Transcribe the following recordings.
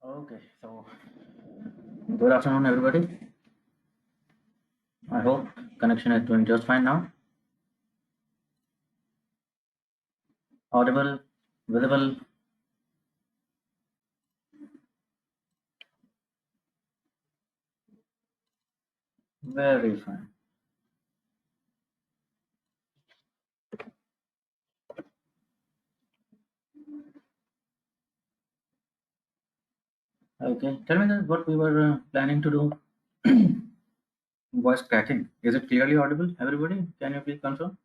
Okay, so good afternoon, everybody. I hope connection is doing just fine now. Audible, visible. Very fine. Okay, tell me that what we were planning to do. Voice cracking. Is it clearly audible, everybody? Can you please confirm?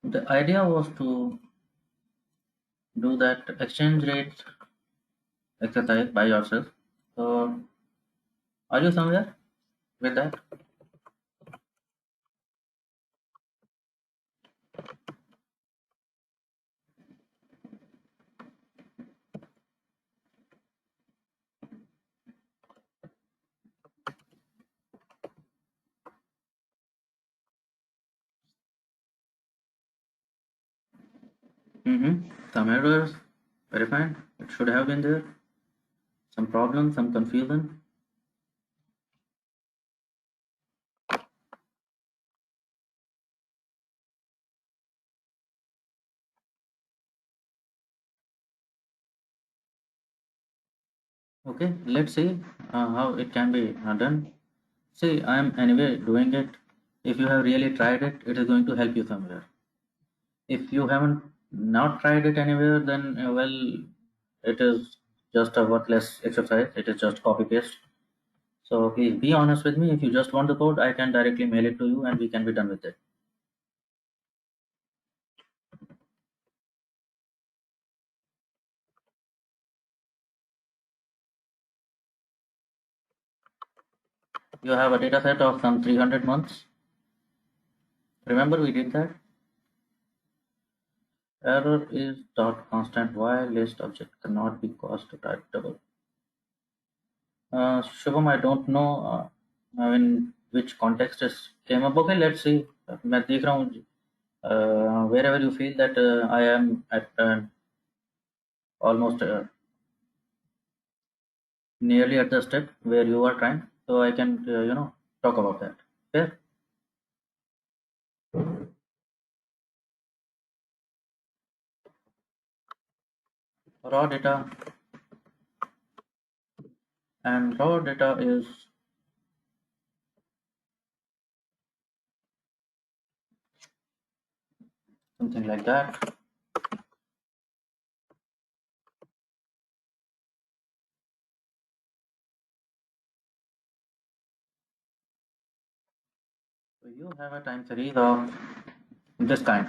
The idea was to do that exchange rate exercise by yourself. So, are you somewhere with that? Mm-hmm. Some errors. Very fine. It should have been there. Some problems, some confusion. Okay, let's see how it can be done. See, I am anyway doing it. If you have really tried it, it is going to help you somewhere. If you haven't not tried it anywhere, then well, it is just a worthless exercise. It is just copy paste. So please be honest with me. If you just want the code, I can directly mail it to you, and we can be done with it. You have a data set of some 300 months. Remember we did that. Error is dot constant y list object cannot be caused to type double. Shubham, I don't know in which context it came up. Okay, let's see. मैं देख रहा हूँ wherever you feel that I am at almost nearly at the step where you are trying, so I can talk about that. Fair. Raw data, and raw data is something like that. So you have a time series of this kind.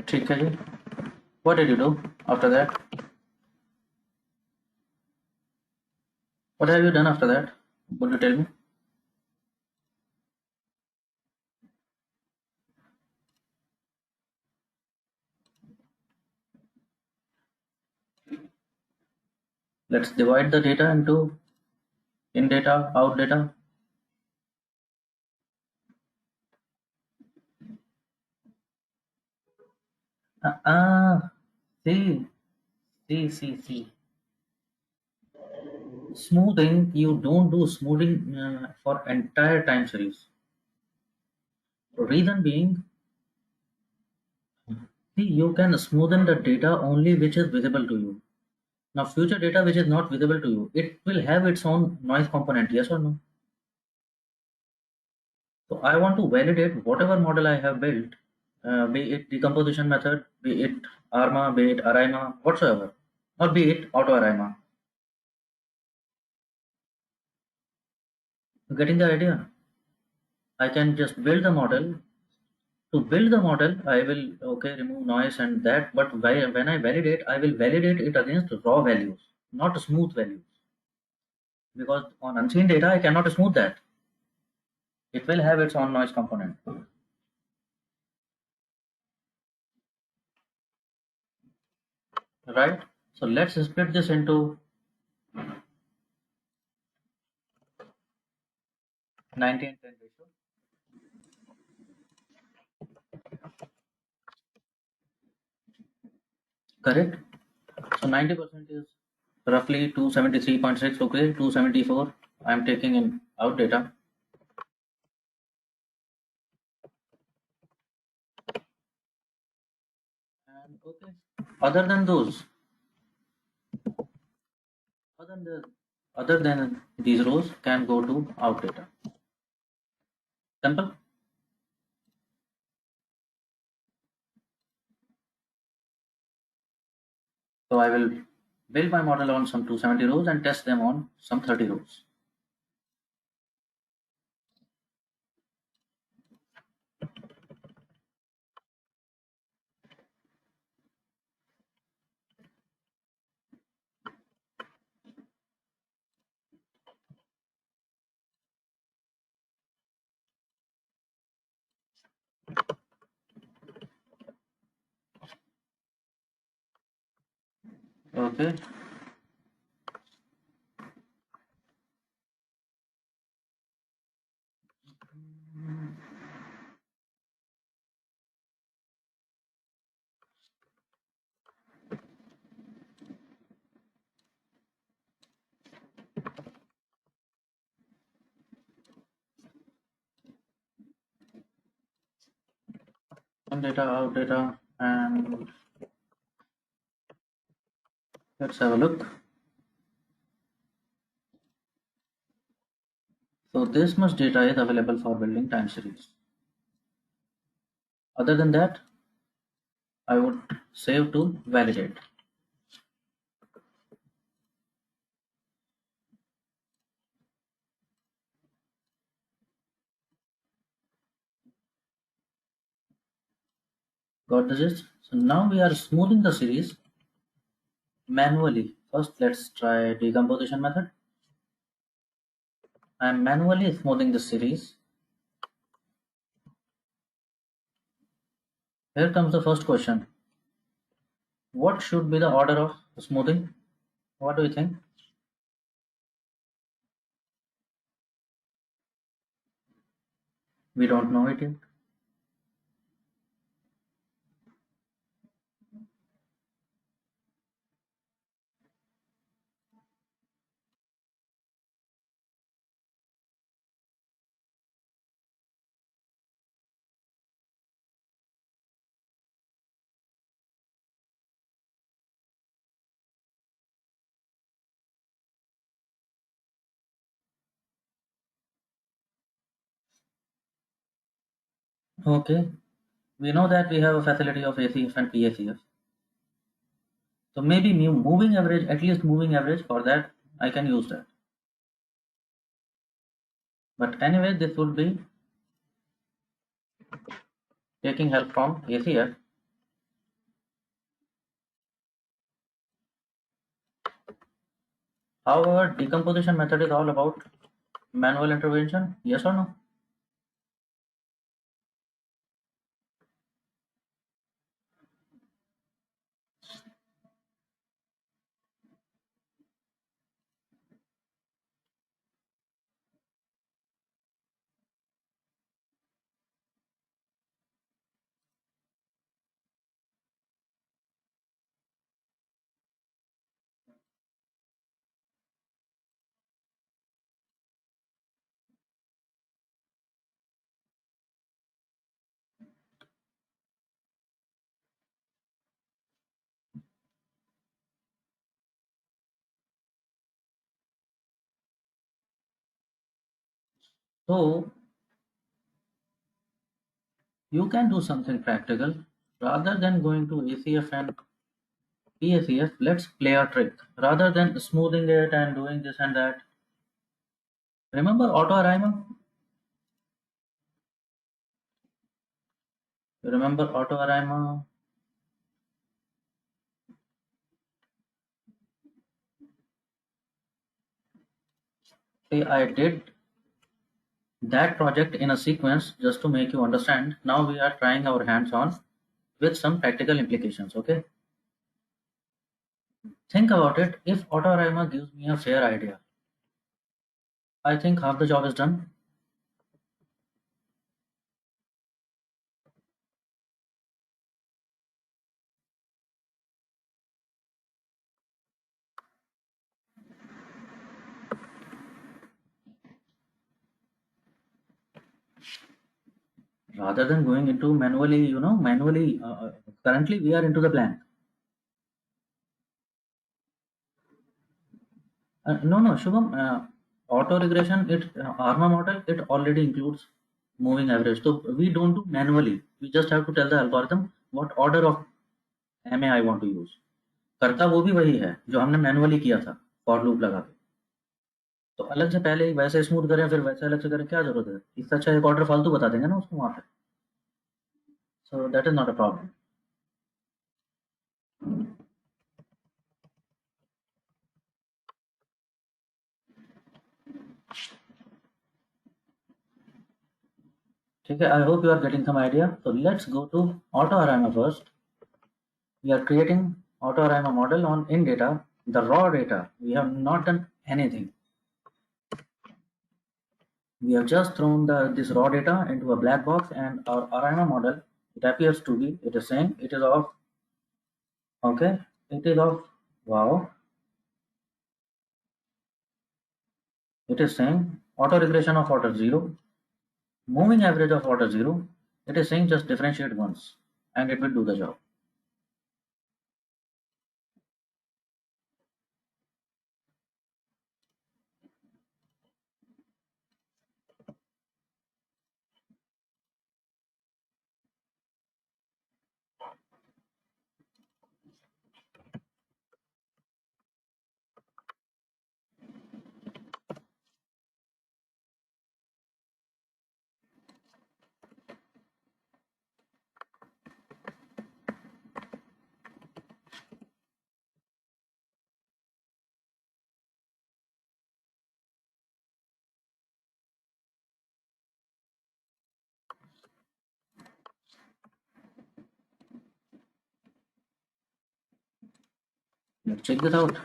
ठीक है जी. What did you do after that? What have you done after that? Would you tell me? Let's divide the data into in data, out data. See, see. Smoothing, you don't do smoothing for entire time series. Reason being, see, you can smoothen the data only which is visible to you. Now, future data which is not visible to you, it will have its own noise component, yes or no? So I want to validate whatever model I have built, be it decomposition method, be it ARMA, be it ARIMA, whatsoever, or be it auto ARIMA. You getting the idea? I can just build the model. To build the model, I will remove noise and that, but when I validate, I will validate it against raw values, not smooth values. Because on unseen data, I cannot smooth that. It will have its own noise component. Right? So let's split this into 90 and 10 ratio. Correct? So 90% is roughly 273.6. Okay, 274. I'm taking in out data. And okay, other than those, other than other than these rows can go to out data. Simple. So I will build my model on some 270 rows and test them on some 30 rows. Okay. In data, out data, and let's have a look. So this much data is available for building time series. Other than that, I would save to validate. Got the gist? So now we are smoothing the series manually. First, let's try decomposition method. I am manually smoothing the series. Here comes the first question. What should be the order of smoothing? What do you think? We don't know it yet. Okay. We know that we have a facility of ACF and PACF. So maybe moving average, at least moving average, for that I can use that. But anyway, this would be taking help from ACF. However, decomposition method is all about manual intervention. Yes or no? So you can do something practical rather than going to ACF and PACF. Let's play a trick rather than smoothing it and doing this and that. Remember AutoArima? You remember AutoArima? See, I did that project in a sequence just to make you understand. Now we are trying our hands on with some practical implications. Okay, think about it. If AutoArima gives me a fair idea, I think half the job is done. Rather than going into manually, manually, currently we are into the blank. No, no, Shubham, auto regression, ARMA model, it already includes moving average. So we don't do manually. We just have to tell the algorithm what order of MA I want to use. करता वो भी वही है जो हमने manually किया था for loop लगा के। तो अलग से पहले ही वैसे स्मूथ करें फिर वैसे अलग से करें, क्या जरूरत है? इससे अच्छा एक ऑर्डर फालतू बता देंगे ना उसको वहाँ पे। So that is not a problem. ठीक है, I hope you are getting some idea. So let's go to AutoArima first. We are creating AutoArima model on in data, the raw data. We have not done anything. We have just thrown this raw data into a black box, and our Arima model, it appears to be, it is saying it is of, okay, it is of, wow, it is saying auto regression of order 0, moving average of order 0. It is saying just differentiate once and it will do the job. Let's check this out.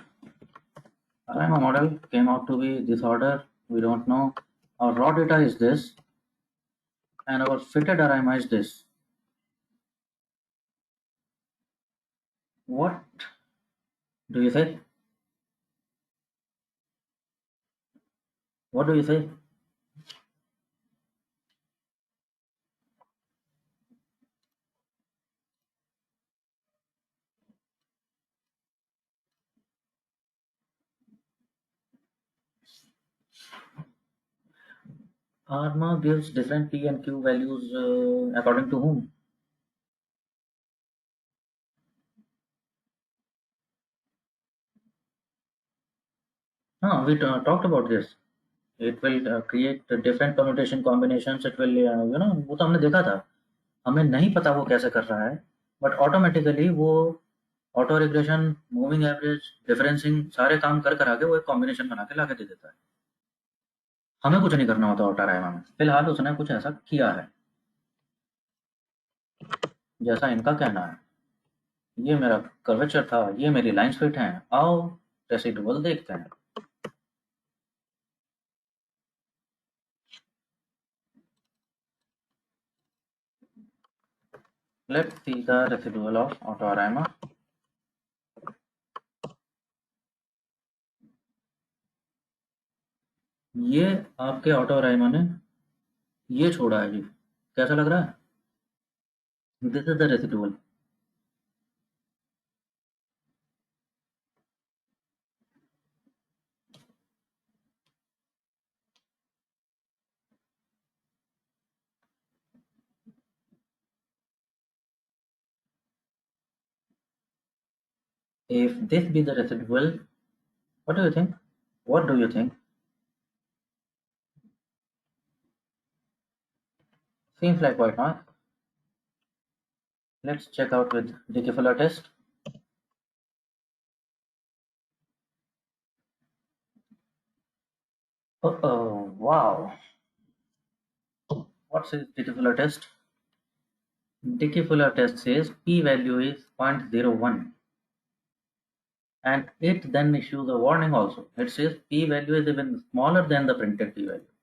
Arima model came out to be this order. We don't know. Our raw data is this, and our fitted Arima is this. What do you say? What do you say? Arma gives different P and Q values according to whom? No, we talked about this. It will create different permutation combinations. It will, वो तो हमने देखा था। हमें नहीं पता वो कैसे कर रहा है, बट ऑटोमेटिकली वो ऑटो रिग्रेशन, मूविंग एवरेज, डिफरेंसिंग सारे काम कर कर आके वो एक कॉम्बिनेशन बना के लाके दे देता है। हमें कुछ नहीं करना होता ऑटोराइमा में। फिलहाल उसने कुछ ऐसा किया है जैसा इनका कहना है। ये मेरा कर्वेचर था, ये मेरी लाइन फिट है। आओ रेसिडुअल देखते हैं। Let's see the residual of AutoArima. ये आपके AutoArima ने ये छोड़ा है जी। कैसा लग रहा है? This is the residual. If this be the residual, what do you think? What do you think? Seems like white noise. Let's check out with Dickey Fuller test. Oh, wow. What's his Dickey Fuller test? Dickey Fuller test says p-value is 0.01, and it then issues a warning also. It says p-value is even smaller than the printed p-value.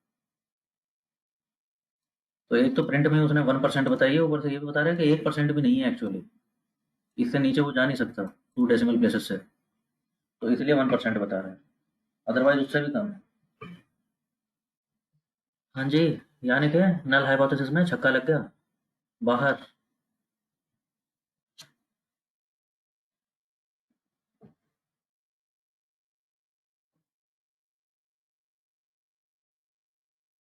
तो एक तो print में उसने 1% बताई है, ऊपर से ये भी बता रहा है कि 1% भी नहीं है एक्चुअली। इससे नीचे वो जा नहीं सकता 2 डेसिमल प्लेसेस से, तो इसलिए 1% बता रहा है, अदरवाइज उससे भी कम है। हाँ जी, यानी कि नल हाइपोथेसिस में छक्का लग गया बाहर।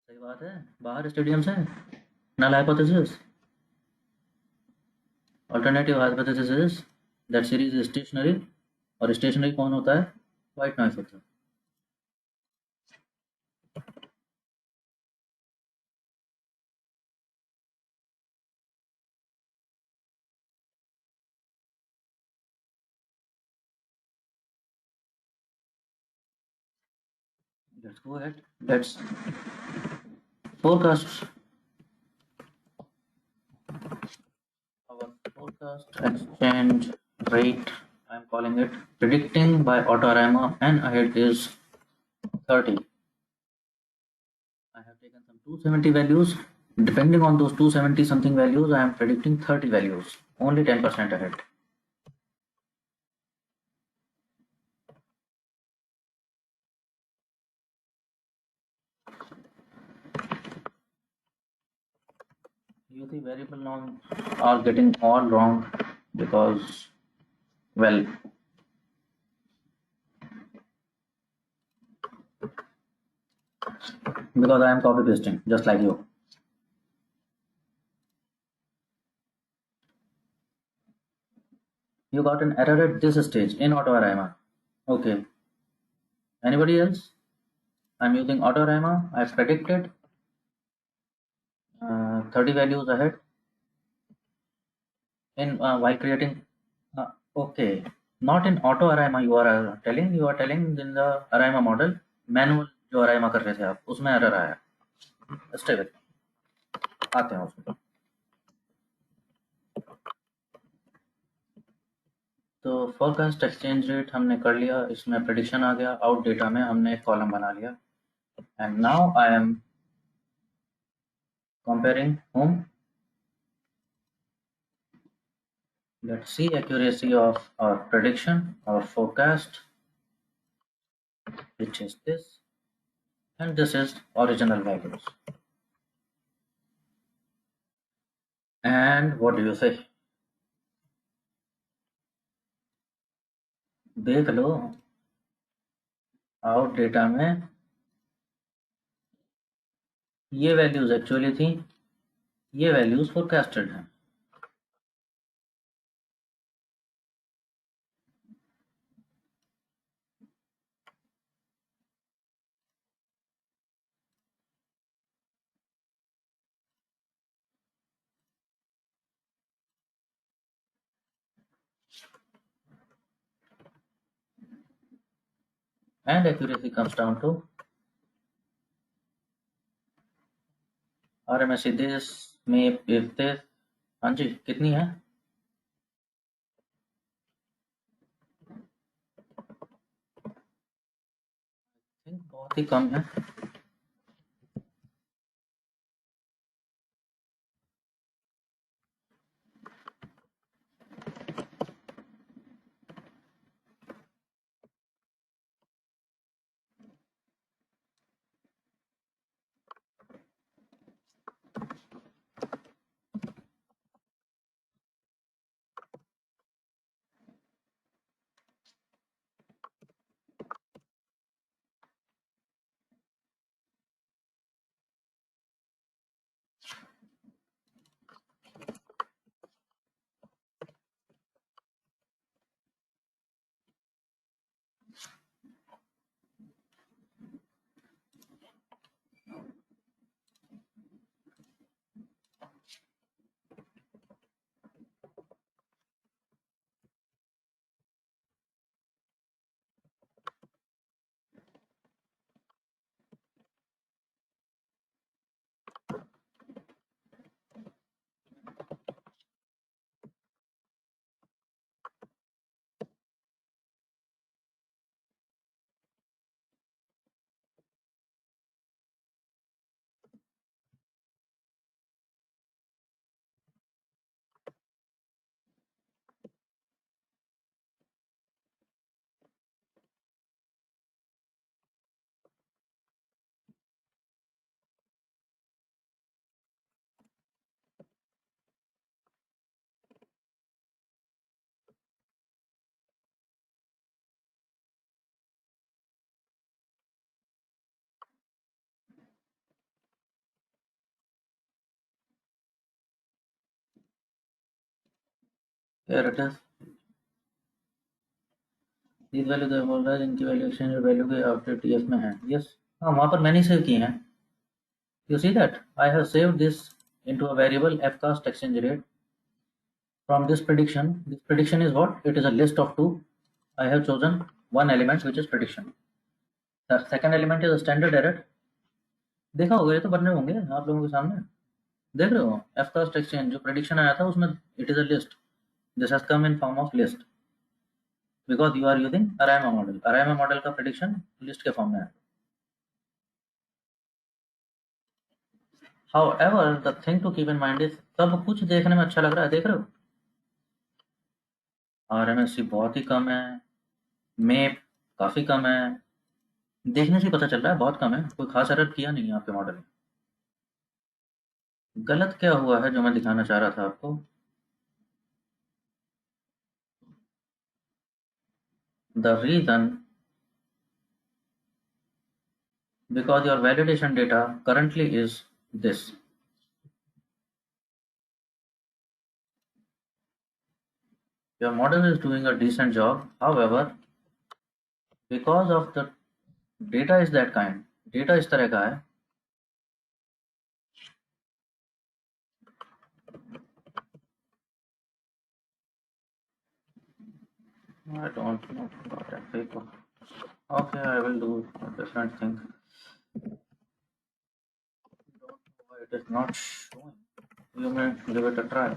सही बात है, बाहर स्टेडियम से null hypothesis. Alternative hypothesis is that series is stationary, और स्टेशनरी कौन होता है? व्हाइट नॉइस होता है। Let's go ahead, let's forecast our forecast exchange rate. I'm calling it predicting by Autorama, and ahead is 30. I have taken some 270 values. Depending on those 270 something values, I am predicting 30 values, only 10% ahead. You see, variable norms are getting all wrong because, well, because I am copy pasting just like you. You got an error at this stage in Autorama. Okay. Anybody else? I'm using Autorama. I predicted 30 values ahead in while creating. Uh, okay, not in Autorama. You are telling in the Arima model manual जो Arima कर रहे थे आप, उसमें error आया. Stay with me. आते हैं उसमें. तो फोरकास्ट एक्सचेंज रेट हमने कर लिया, इसमें प्रेडिक्शन आ गया, आउट डेटा में हमने एक कॉलम बना लिया, and now I am comparing whom. Let's see accuracy of our prediction, our forecast, which is this, and this is original values. And what do you say? देख लो out data में ये values actually थी, ये values forecasted हैं. And accuracy comes down to RMSE this में if this. हाँ जी, कितनी है? बहुत ही कम है. Here it is. These value तो बोल रहा है जिनकी वैल्यू एक्सचेंज वैल्यू के आफ्टर टीएफ में है. यस, हाँ वहाँ पर मैंने सेव किए हैं. You see that I have saved this into a variable fcast exchange rate. From this prediction is what? It is a list of two. I have chosen one element which is prediction. The second element is a standard error. देखा होगा, ये तो बनने होंगे आप लोगों के सामने. देख रहे हो fcast exchange जो prediction आया था उसमें it is a list. This has come in form of list because you are using Arima model. Arima model का prediction list के फॉर्म में है. However, the thing to keep in mind is सब कुछ देखने में अच्छा लग रहा है. देख रहे हो RMSC बहुत ही कम है, मेप काफी कम है. देखने से ही पता चल रहा है बहुत कम है. कोई खास एरर किया नहीं है आपके मॉडल में. गलत क्या हुआ है जो मैं दिखाना चाह रहा था आपको. The reason because your validation data currently is this. Your model is doing a decent job. However, because of the data is that kind, data इस तरह का है. I don't know about that paper. Okay, I will do a different thing. Don't know why it is not showing. You may give it a try.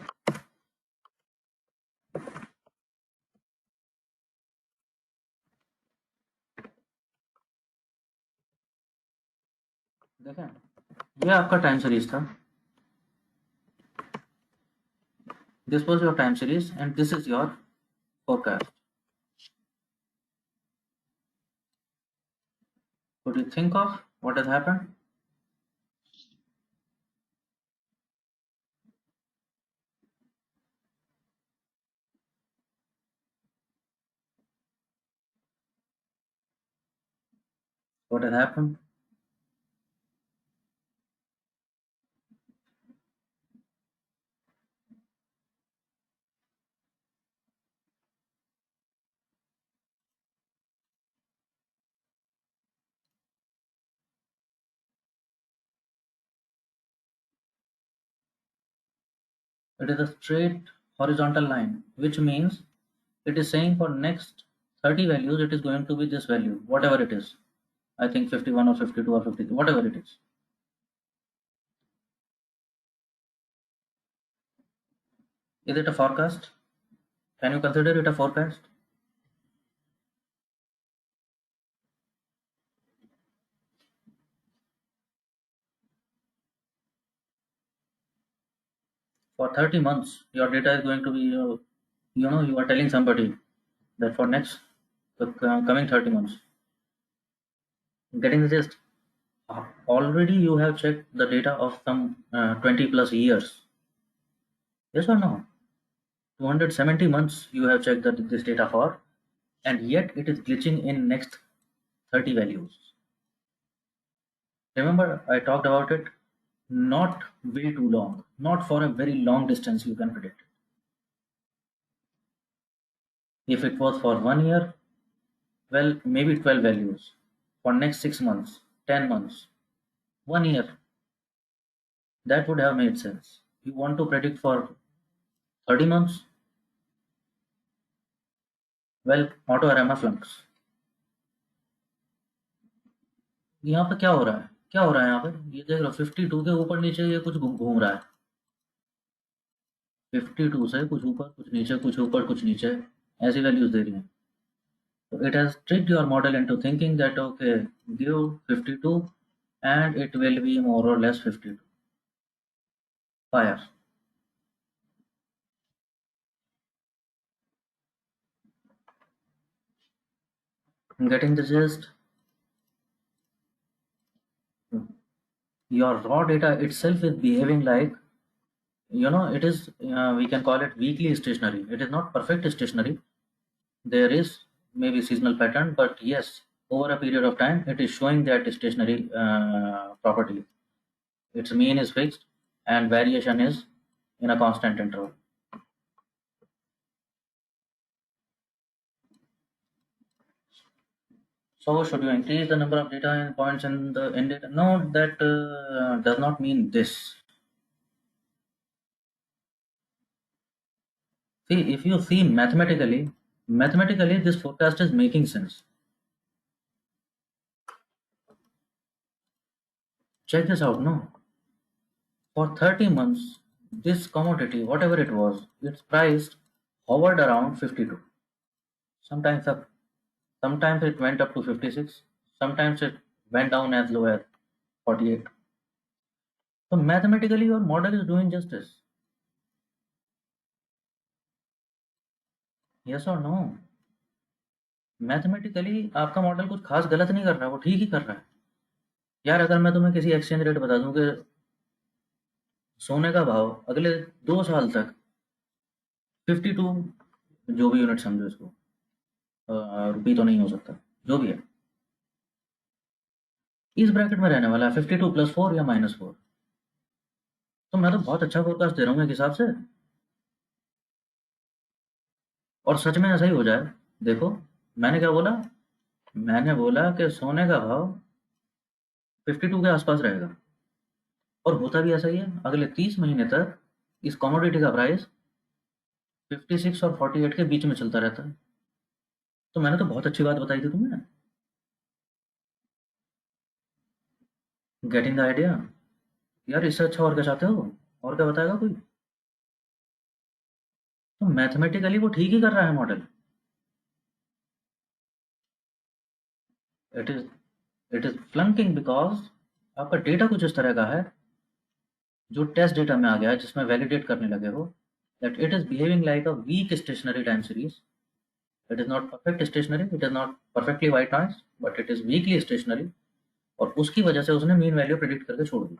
देखें, ये आपका time series था. This was your time series and this is your forecast. Could you think of what has happened? What has happened? It is a straight horizontal line, which means it is saying for next 30 values it is going to be this value, whatever it is. I think 51 or 52 or 53, whatever it is. Is it a forecast? Can you consider it a forecast? For 30 months, your data is going to be, you are telling somebody that for next coming 30 months. Getting the gist? Already you have checked the data of some 20 plus years. Yes or no? 270 months you have checked this data for, and yet it is glitching in next 30 values. Remember, I talked about it. Not way too long, not for a very long distance you can predict. If it was for 1 year, well, maybe 12 values. For next 6 months, 10 months, 1 year, that would have made sense. You want to predict for 30 months? Well, auto RMA flunks. यहाँ पे क्या हो रहा है? क्या हो रहा है यहाँ पे? ये देख लो 52 के ऊपर नीचे ये कुछ घूम रहा है. 52 से कुछ ऊपर कुछ नीचे, कुछ ऊपर कुछ नीचे, ऐसी वैल्यूज दे रही हैं. So it has tricked your model into thinking that okay, give 52 and it will be more or less 52. Fire. Getting the gist? Your raw data itself is behaving like, it is, we can call it weakly stationary. It is not perfect stationary. There is maybe seasonal pattern, but yes, over a period of time, it is showing that stationary property. Its mean is fixed and variation is in a constant interval. So should you increase the number of data points in the in data? No, that does not mean this. See, if you see mathematically this forecast is making sense. Check this out, no? For 30 months, this commodity, whatever it was, its price hovered around 52. Sometimes up, sometimes it went up to 56, sometimes it went down as low as 48. So mathematically your model is doing justice. Yes or no? Mathematically आपका model कुछ खास गलत नहीं कर रहा है, वो ठीक ही कर रहा है। यार अगर मैं तुम्हें किसी एक्सचेंज रेट बता दूं कि सोने का भाव अगले 2 साल तक 52, जो भी यूनिट समझो इसको, रुपी तो नहीं हो सकता, जो भी है, इस ब्रैकेट में रहने वाला है 52 +4 या -4, तो मैं तो बहुत अच्छा फोरकास्ट दे रहा हूँ एक हिसाब से। और सच में ऐसा ही हो जाए। देखो, मैंने क्या बोला? मैंने बोला कि सोने का भाव 52 के आसपास रहेगा, और होता भी ऐसा ही है। अगले 30 महीने तक इस कमोडिटी का प्राइस 56 और 48 के बीच में चलता रहता है। तो मैंने तो बहुत अच्छी बात बताई थी तुम्हें। Getting the idea? यार इससे अच्छा और क्या चाहते हो? और क्या बताएगा कोई? तो मैथमेटिकली वो ठीक ही कर रहा है मॉडल। इट इज फ्लंकिंग बिकॉज आपका डेटा कुछ इस तरह का है, जो टेस्ट डेटा में आ गया है, जिसमें वैलिडेट करने लगे हो that it is behaving like a weak stationary time series. It is not perfect stationary, it is not perfectly white noise, but it is weakly stationary, और उसकी वजह से उसने मीन वैल्यू प्रेडिक्ट करके छोड़ दी।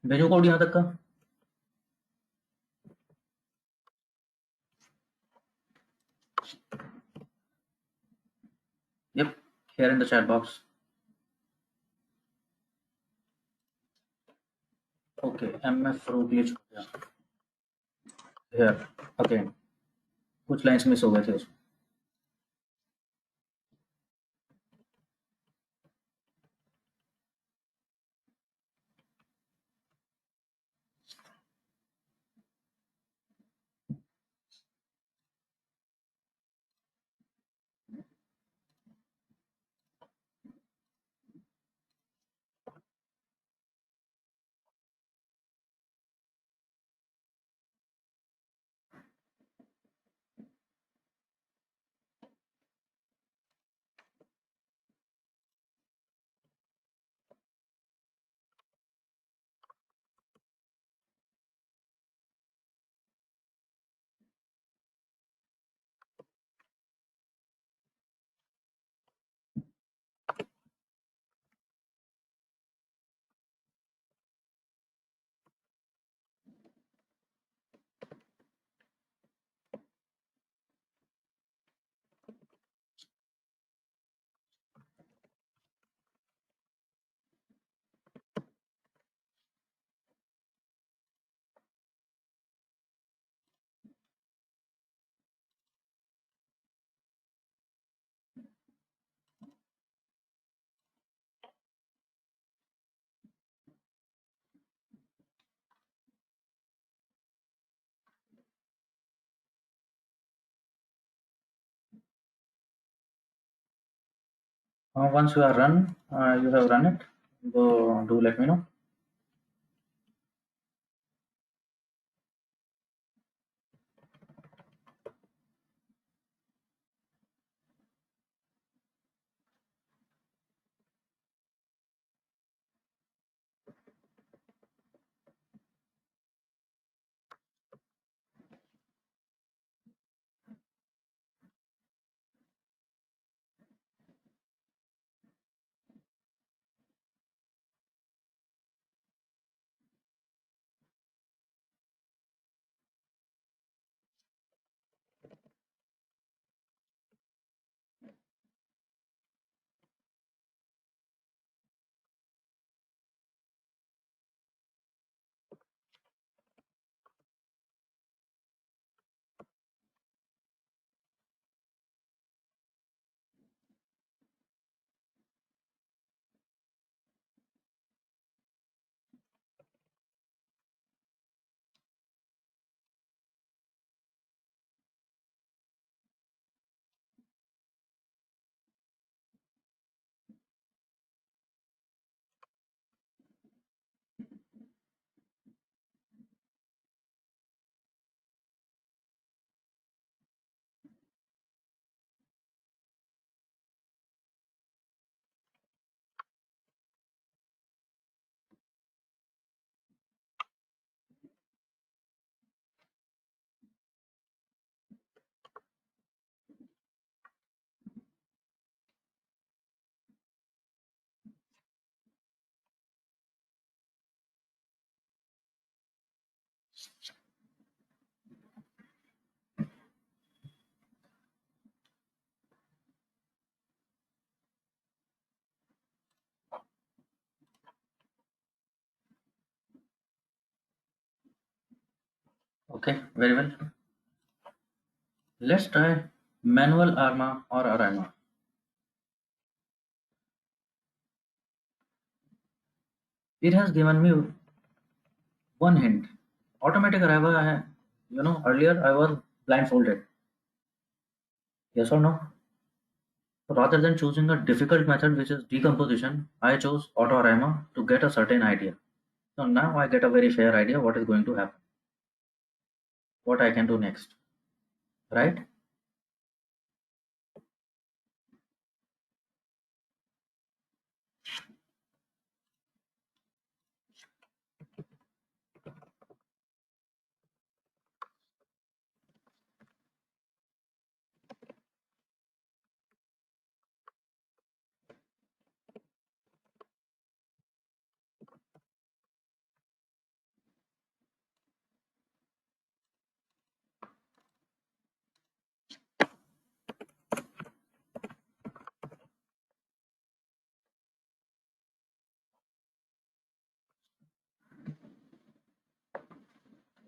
भेजो कोड यहाँ तक का। Yep, here in the chat box. Okay, MF row glitch हो गया। Here again, कुछ लाइंस मिस हो गए थे उसमें। Once you have run it, go do let me know. Okay, very well. Let's try manual ARMA or ARIMA. It has given me one hint. Automatic ARIMA, earlier I was blindfolded. Yes or no? So rather than choosing a difficult method which is decomposition, I chose auto ARIMA to get a certain idea. So now I get a very fair idea what is going to happen, what I can do next, right?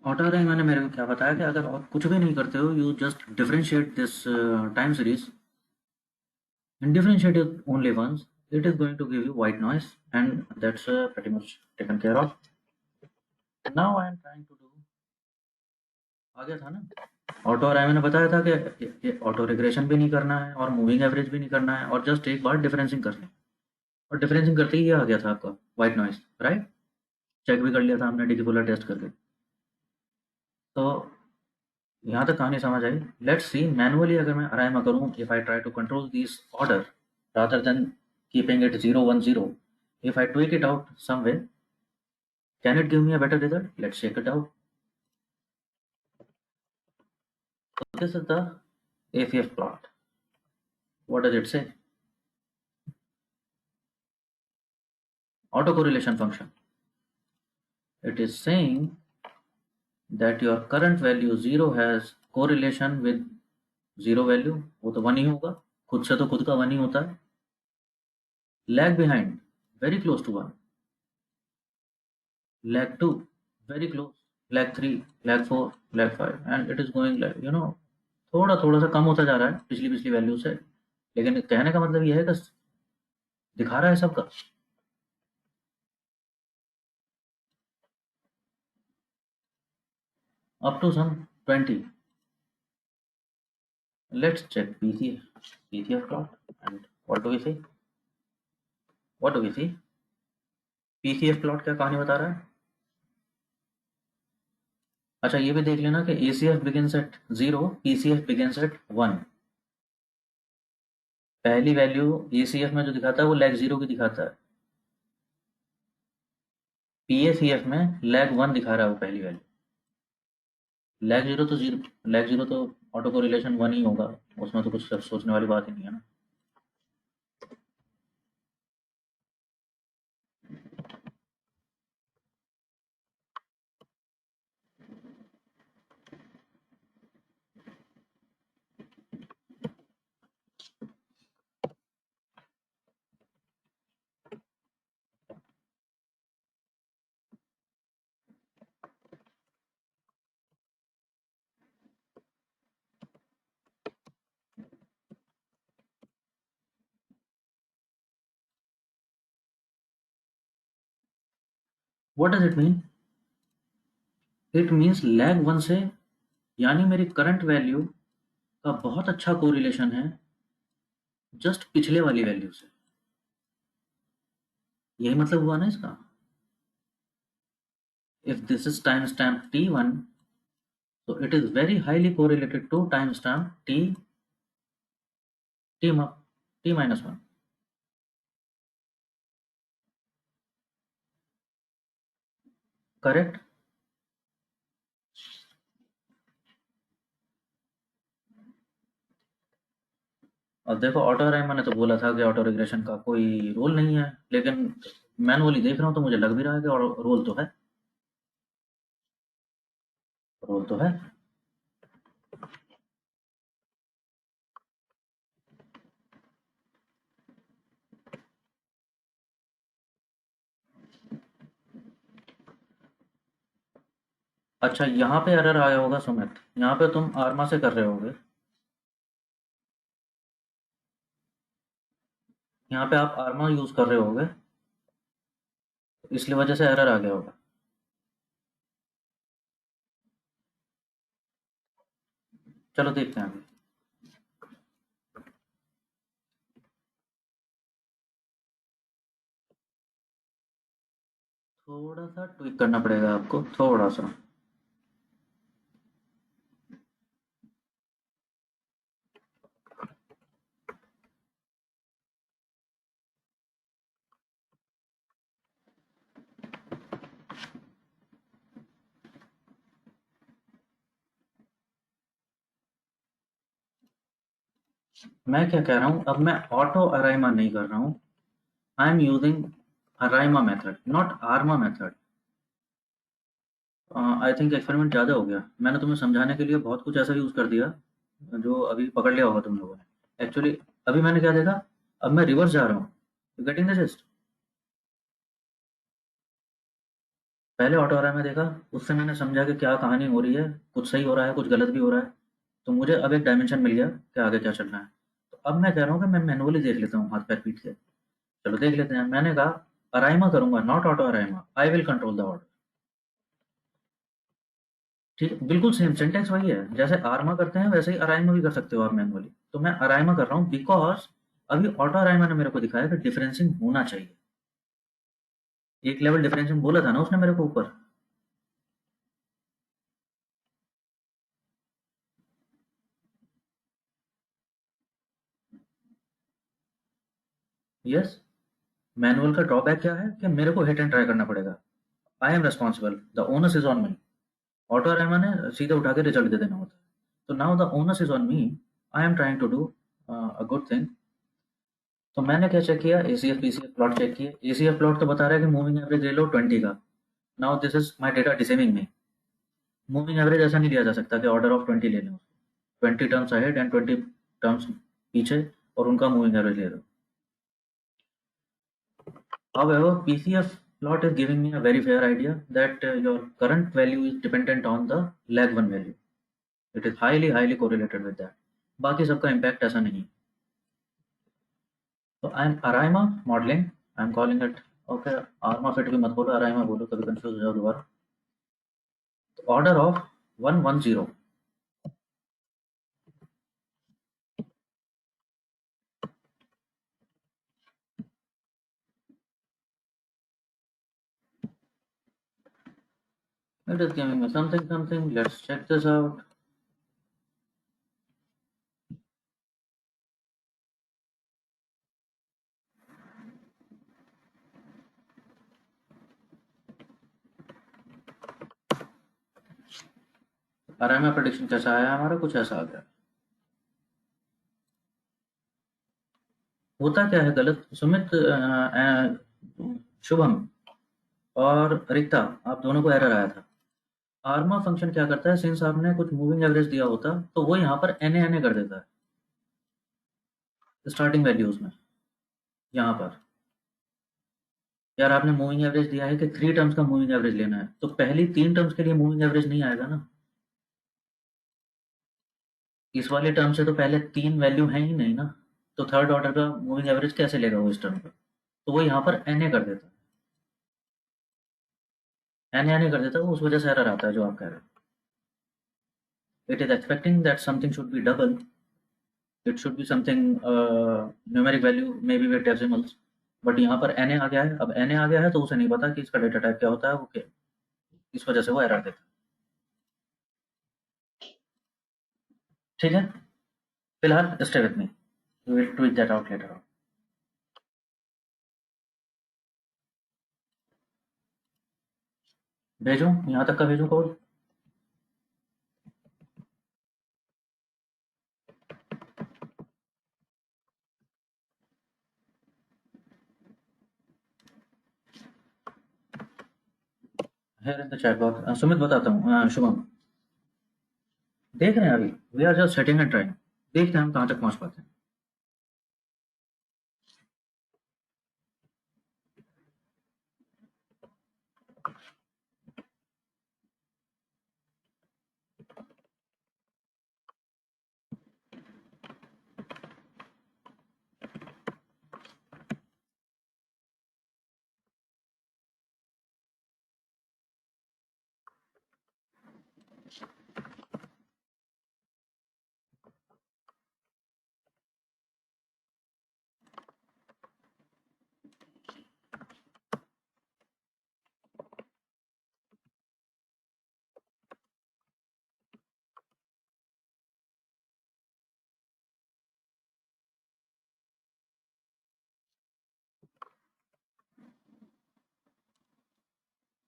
Auto अरे मैंने मेरे को क्या बताया कि अगर आप कुछ भी नहीं करते हो, you just differentiate this time series and differentiate it only once, it is going to give you white noise, and that's pretty much taken care of. Now I am trying to do, आ गया था ना, auto और मैंने बताया था कि auto regression भी नहीं करना है और मूविंग एवरेज भी नहीं करना है, और जस्ट एक बार डिफरेंसिंग कर लें, और डिफरेंसिंग करते ही ये आ गया था आपका व्हाइट नॉइज, राइट? चेक भी कर लिया था हमने डिकिपुलर टेस्ट करके। तो यहाँ तक कहानी समझ आई। लेट्स सी मैनुअली अगर मैं अराइमा करूँ, if I try to control this order rather than keeping it 0 1 0, if I tweak it out some way, can it give me a better result? Let's check it out. So this is the ACF plot. What does it say? Autocorrelation function. It is saying that your current value 0 has correlation with 0 value, वो तो 1 ही होगा, खुद से तो खुद का 1 ही होता है। Lag behind, very close to 1. Lag 2, very close. Lag 3, lag 4, lag 5, and it is going like, थोड़ा थोड़ा सा कम होता जा रहा है पिछली पिछली वैल्यू से, लेकिन कहने का मतलब ये है कि दिखा रहा है सबका। up to some 20. Let's check PCF plot, and what do we see? What do we see? PCF plot क्या कहानी बता रहा है? अच्छा, ये भी देख लेना कि ACF begins at 0, PCF begins at 1. पहली वैल्यू ACF में जो दिखाता है वो लैग 0 की दिखाता है, PACF में लैग 1 दिखा रहा है वो पहली वैल्यू। लैग 0 तो 0, लैग 0 तो ऑटो कोरिलेशन 1 ही होगा, उसमें तो कुछ सोचने वाली बात ही नहीं है ना। What does it mean? It means lag 1 से, यानी मेरी करंट वैल्यू का बहुत अच्छा कोरिलेशन है जस्ट पिछले वाली वैल्यू से। यही मतलब हुआ ना इसका। If this is timestamp t1, so it is very highly correlated to timestamp t minus 1. Correct? और देखो ऑटो अराइव मैंने तो बोला था कि ऑटो रिग्रेशन का कोई रोल नहीं है, लेकिन मैनुअली देख रहा हूँ तो मुझे लग भी रहा है कि रोल तो है। रोल तो है। अच्छा, यहाँ पे एरर आया होगा सुमित, यहाँ पे तुम आर्मा से कर रहे होगे, यहाँ पे आप आर्मा यूज कर रहे होगे, इसलिए वजह से एरर आ गया होगा। चलो देखते हैं अभी। थोड़ा सा ट्विक करना पड़ेगा आपको, थोड़ा सा। मैं क्या कह रहा हूँ, अब मैं ऑटो अराइमा नहीं कर रहा हूँ, I am using ARIMA method, not ARMA method. I think experiment ज़्यादा हो गया, मैंने तुम्हें समझाने के लिए बहुत कुछ ऐसा यूज़ कर दिया जो अभी पकड़ लिया होगा तुम लोगों ने। एक्चुअली अभी मैंने क्या देखा, अब मैं रिवर्स जा रहा हूँ, गेटिंग द जिस्ट। पहले ऑटो अराइमा देखा, उससे मैंने समझा कि क्या कहानी हो रही है, कुछ सही हो रहा है, कुछ गलत भी हो रहा है, तो मुझे अब एक डायमेंशन मिल गया कि आगे क्या चलना है। तो अब मैं कह रहा हूँ कि मैं मैनुअली देख लेता हूँ हाथ पैर पीट के। चलो देख लेते हैं, मैंने कहा अराइमा करूंगा, not auto ARIMA, I will control the order. ठीक है, बिल्कुल सेम सिंटेक्स वही है, जैसे आर्मा करते हैं वैसे ही अराइमा भी कर सकते हो आप मैनुअली। तो मैं अराइमा कर रहा हूँ बिकॉज अभी ऑटो अराइमा ने मेरे को दिखाया कि डिफरेंसिंग होना चाहिए। एक लेवल डिफरेंशियल बोला था ना उसने मेरे को ऊपर। यस। मैनुअल का ड्रॉबैक क्या है कि मेरे को हिट एंड ट्राई करना पड़ेगा। I am responsible, the onus is on me. Auto ARIMA ने सीधे उठा के रिजल्ट दे देना होता है। तो now the onus is on me, I am trying to do a good thing. तो मैंने क्या चेक किया, एसीएफ पीसीएफ प्लॉट चेक किए। एसीएफ प्लॉट तो बता रहा है कि मूविंग एवरेज ले लो 20 का। Now this is my data deceiving me. Moving average ऐसा नहीं लिया जा सकता कि ऑर्डर ऑफ 20 ले लो, 20 टर्म्स अहेड एंड 20 टर्म्स पीछे और उनका मूविंग एवरेज ले लो। However, PCF plot is giving me a very fair idea that your current value is dependent on the lag 1 value. It is highly correlated with that. बाकी सबका impact ऐसा नहीं। तो I am Arima modeling, I am calling it, okay, Arma fit भी मत बोलो, Arima बोलो, कभी कंफ्यूज हो जाओ दोबारा। Order of 110। It is giving me something. Let's check this out. Arima prediction कैसा आया हमारा, कुछ ऐसा आ गया। होता क्या है गलत सुमित, शुभम और रिक्ता, आप दोनों को एरर आया था। आर्मा फंक्शन क्या करता है, सिंस आपने कुछ मूविंग एवरेज दिया होता तो वो यहाँ पर एन कर देता है स्टार्टिंग वैल्यूज में। यहाँ पर यार आपने मूविंग एवरेज दिया है कि 3 टर्म्स का मूविंग एवरेज लेना है, तो पहली 3 टर्म्स के लिए मूविंग एवरेज नहीं आएगा ना। इस वाले टर्म से तो पहले 3 वैल्यू है ही नहीं ना, तो थर्ड ऑर्डर का मूविंग एवरेज कैसे लेगा वो इस टर्म का। तो वो यहाँ पर एन कर देता है, एन कर देता है, वो उस वजह से एरर आता है जो आप कह रहे हो। It is expecting that something should be double, it should be something numeric value may be with decimals, but यहाँ पर एन आ गया है। अब एन आ गया है तो उसे नहीं पता कि इसका डेटा टाइप क्या होता है, वो क्या, इस वजह से वो एरर देता है। ठीक है, फिलहाल stay with me, we will tweak that out later on. भेजूं, यहाँ तक का भेजूं कोड। है in the chat box, Sumit बताता हूँ, शुभम देख रहे हैं अभी, we are just setting and trying, देखते हैं हम कहाँ तक पहुँच पाते हैं।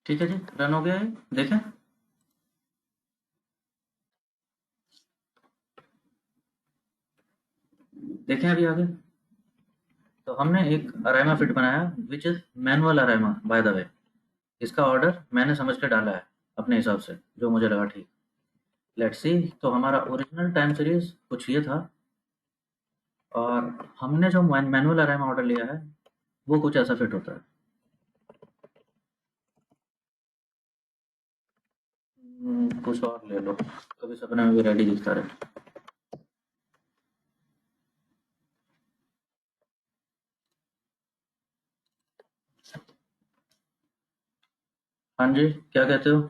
ठीक है जी, रन हो गया है, देखें। देखें अभी आगे। तो हमने एक अराइमा फिट बनाया which is manual ARIMA by the way. इसका ऑर्डर मैंने समझ के डाला है अपने हिसाब से, जो मुझे लगा ठीक। Let's see. तो हमारा ओरिजिनल टाइम सीरीज कुछ ये था, और हमने जो मैनुअल अराइमा ऑर्डर लिया है वो कुछ ऐसा फिट होता है। कुछ और ले लो, कभी सपने में भी रेडी दिखता रहे। हाँ जी, क्या कहते हो?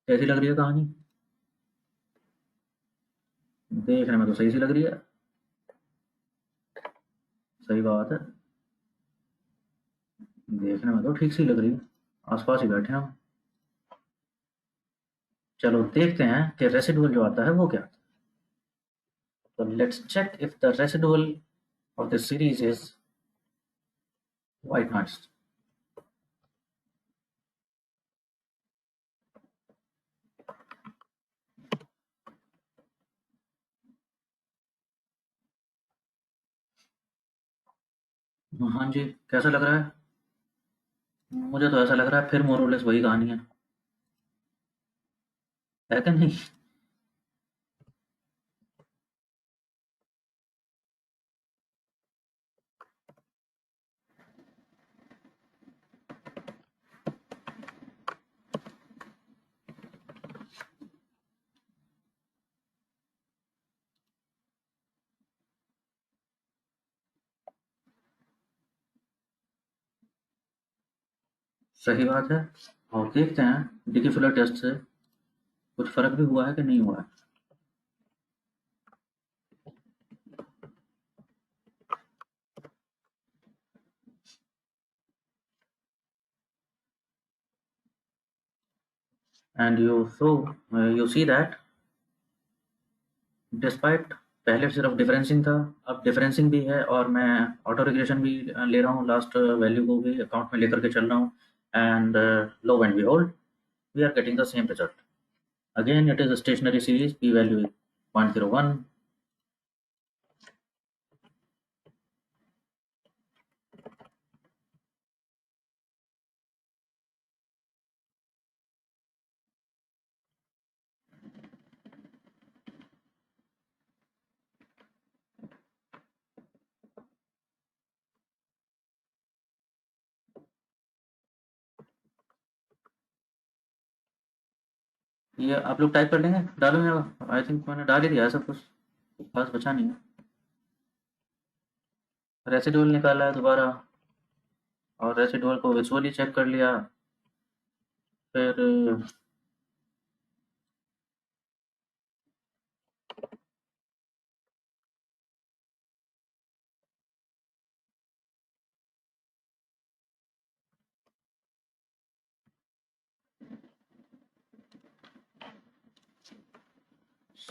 कैसी लग रही है कहानी? देखने में तो सही सी लग रही है। सही बात है, देखने में तो ठीक सी लग रही है। आसपास ही बैठे हैं हम। चलो देखते हैं कि रेसिडुअल जो आता है वो क्या आता है। तो let's check if the residual of the series is white noise. हाँ जी, कैसा लग रहा है? मुझे तो ऐसा लग रहा है फिर मोर और लेस वही कहानी है कि नहीं? सही बात है। और देखते हैं डिकी फिलर टेस्ट से कुछ फर्क भी हुआ है कि नहीं हुआ है। And you see that despite, पहले सिर्फ डिफरेंसिंग था, अब डिफरेंसिंग भी है, और मैं ऑटो रिग्रेशन भी ले रहा हूँ, लास्ट वैल्यू को भी अकाउंट में लेकर के चल रहा हूँ। And low and behold, we are getting the same result. Again, it is a stationary series, p value is 0.01. ये आप लोग टाइप कर लेंगे, डालूंगा। आई थिंक मैंने डाल ही दिया है सब कुछ, खास बचा नहीं है। रेसिडुअल निकाला है दोबारा, और रेसिडुअल को विजुअली चेक कर लिया। फिर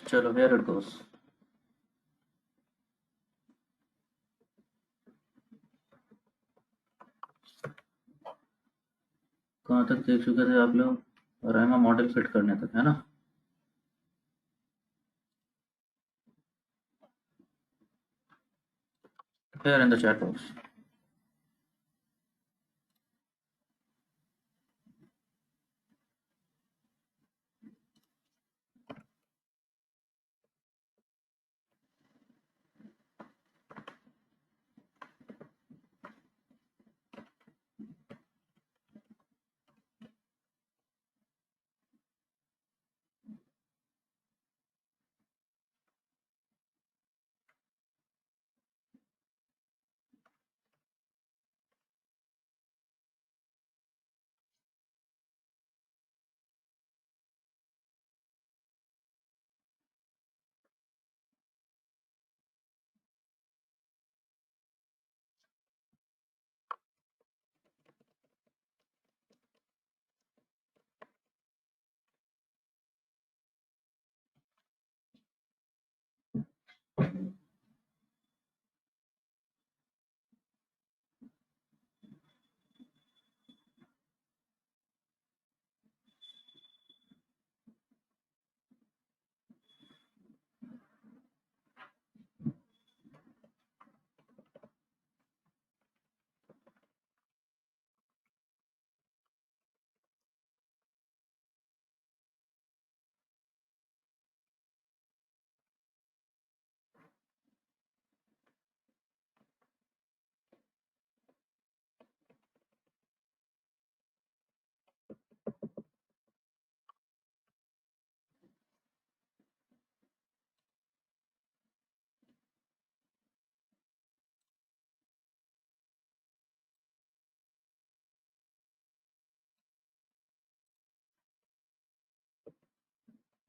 चलो वेयर इट गोस। कहाँ तक देख चुके थे आप लोग? रायमा मॉडल फिट करने तक, है ना? here in the chat box.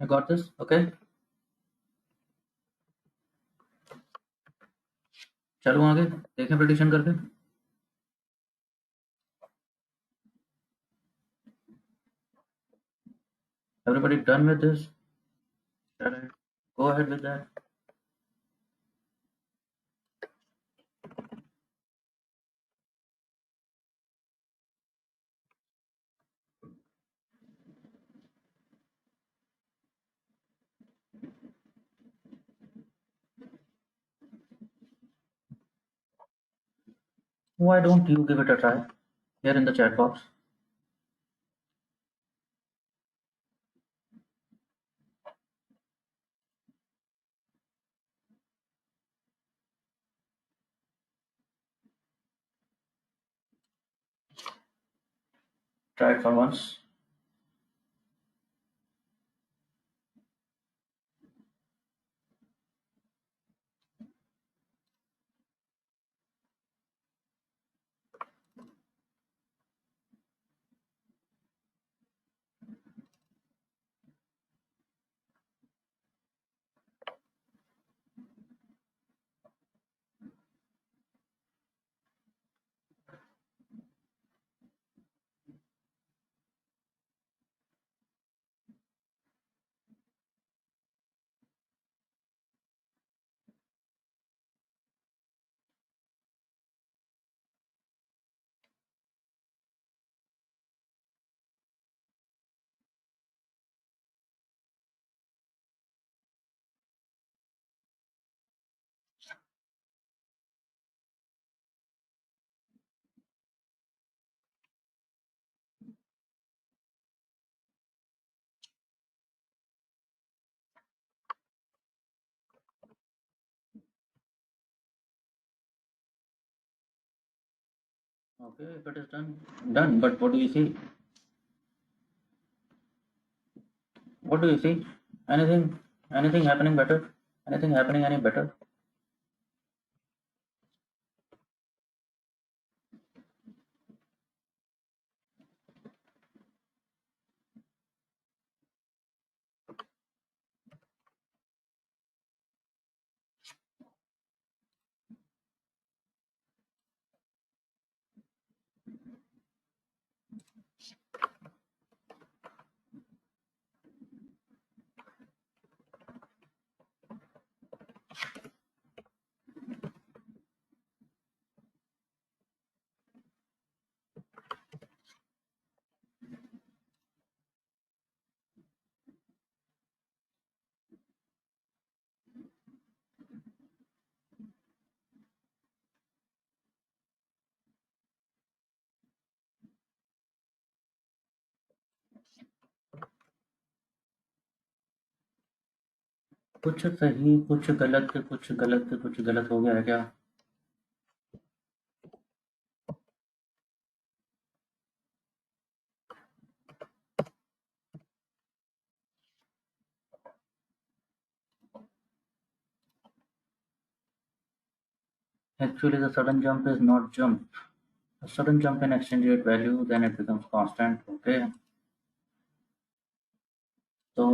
I got this. Okay, चलो आगे देखें प्रेडिक्शन करके. Everybody done with this? Shall I go ahead with that? Why don't you give it a try here in the chat box? Try it for once. Okay, if it is done. But what do you see? What do you see? Anything? Anything happening better? Anything happening any better? कुछ सही कुछ गलत कुछ गलत कुछ गलत हो गया है क्या? Actually, the sudden jump is not jump. A sudden jump in exchange rate value, then it becomes constant. Okay. तो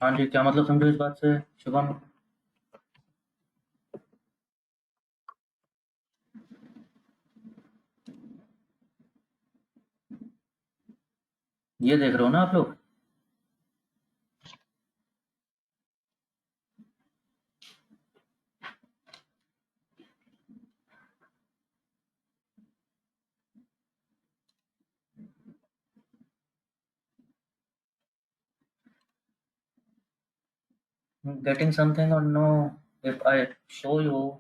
हाँ जी, क्या मतलब समझो इस बात से शुभम? ये देख रहे हो ना आप लोग? Getting something or no? If I show you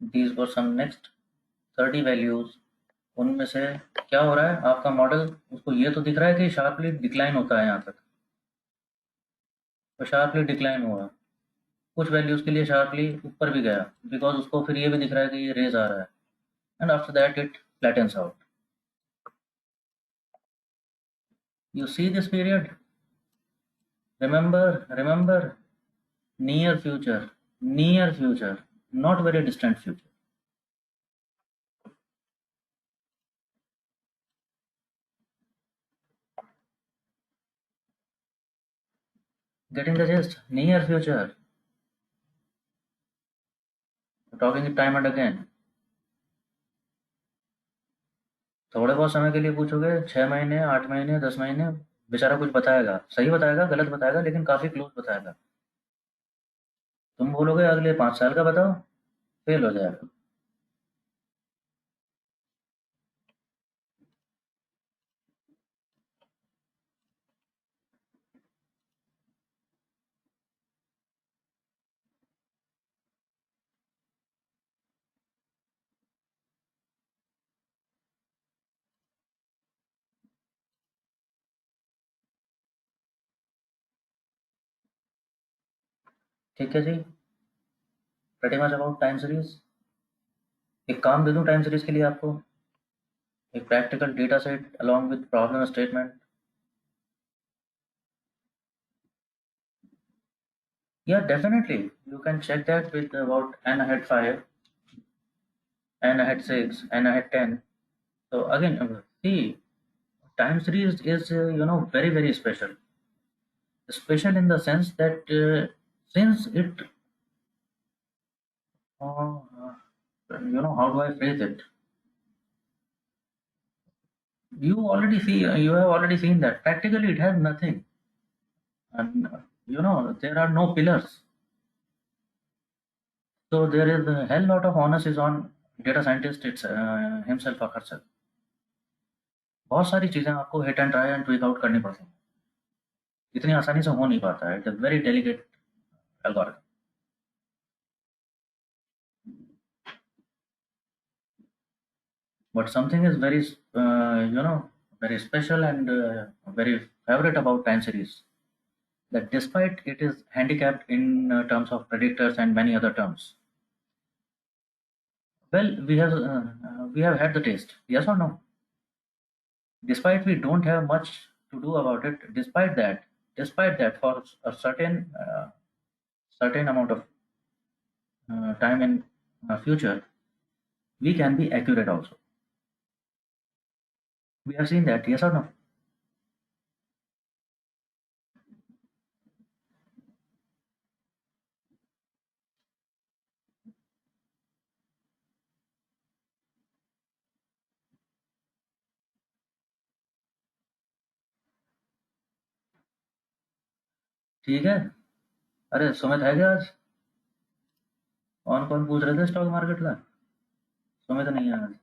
these were some next 30 values, उनमें से क्या हो रहा है? आपका मॉडल उसको ये तो दिख रहा है कि शार्पली डिक्लाइन होता है यहाँ तक, तो शार्पली डिक्लाइन हुआ। कुछ वैल्यूज के लिए शार्पली ऊपर भी गया, बिकॉज उसको फिर ये भी दिख रहा है कि ये रेज आ रहा है, and after that it flattens out. You see this period? Remember, near future, not very distant future. Getting the gist? Near future. Talking it time and again. थोड़े बहुत समय के लिए पूछोगे, 6 महीने, 8 महीने, 10 महीने, बेचारा कुछ बताएगा, सही बताएगा, गलत बताएगा, लेकिन काफी क्लोज बताएगा। तुम बोलोगे अगले 5 साल का बताओ, फेल हो जाएगा। ठीक है जी, pretty much about time series. एक काम दे दूं टाइम सीरीज के लिए आपको, एक practical data set along with problem statement. Yeah, definitely. You can check that with about n ahead 5, n ahead 6, n ahead 10. So again, see, time series is very special. Special in the sense that since it, uh, how do I phrase it? You have already seen that practically it has nothing, and there are no pillars. So there is a hell lot of onus is on data scientist himself or herself. बहुत सारी चीजें आपको hit and try and tweak out करनी पड़ती हैं, इतनी आसानी से हो नहीं पाता है। It's a very delicate algorithm. But something is very special and very favorite about time series, that despite it is handicapped in terms of predictors and many other terms, well, we have had the taste, yes or no? Despite we don't have much to do about it, despite that, for a certain amount of time in future, we can be accurate also. We have seen that, yes or no? ठीक है। अरे सुमित है क्या आज? कौन कौन पूछ रहे थे स्टॉक मार्केट का? सुमित नहीं है आज।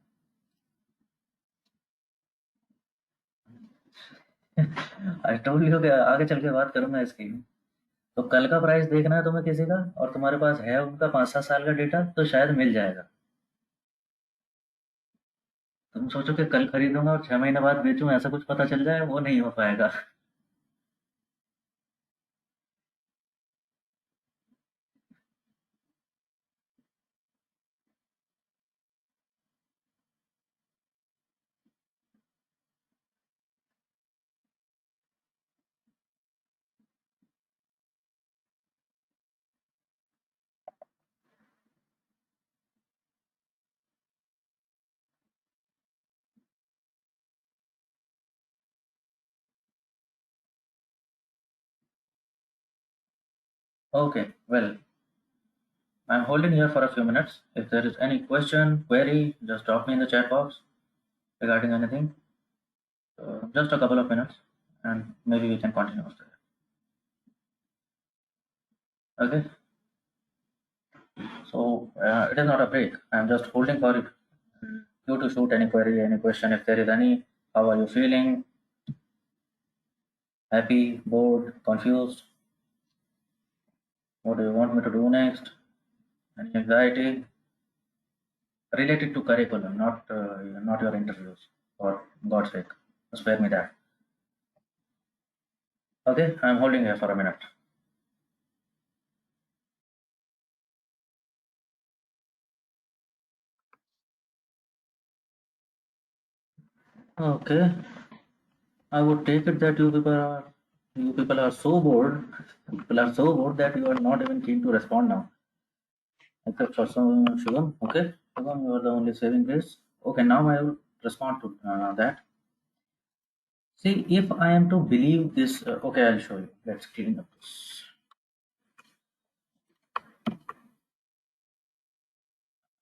आई टोल्ड यू कि आगे चल के बात करूंगा इसकी। तो कल का प्राइस देखना है तुम्हें किसी का, और तुम्हारे पास है उनका 5-7 साल का डेटा, तो शायद मिल जाएगा। तुम सोचो कि कल खरीदूंगा और 6 महीने बाद बेचूं, ऐसा कुछ पता चल जाए, वो नहीं हो पाएगा। Okay, well, I'm holding here for a few minutes. If there is any question, query, just drop me in the chat box regarding anything. Just a couple of minutes, and maybe we can continue after that. Okay, so it is not a break. I'm just holding for you to shoot any query, any question, if there is any. How are you feeling? Happy, bored, confused? What do you want me to do next? Any anxiety? Related to curriculum, not your interviews. For God's sake, spare me that. Okay, I'm holding here for a minute. Okay, I would take it that you people are so bored. People are so bored that you are not even keen to respond now. Except for some Shubham. Okay, Shubham, you are the only saving grace. Okay, now I will respond to that. See, if I am to believe this, okay, I'll show you. Let's clean up this.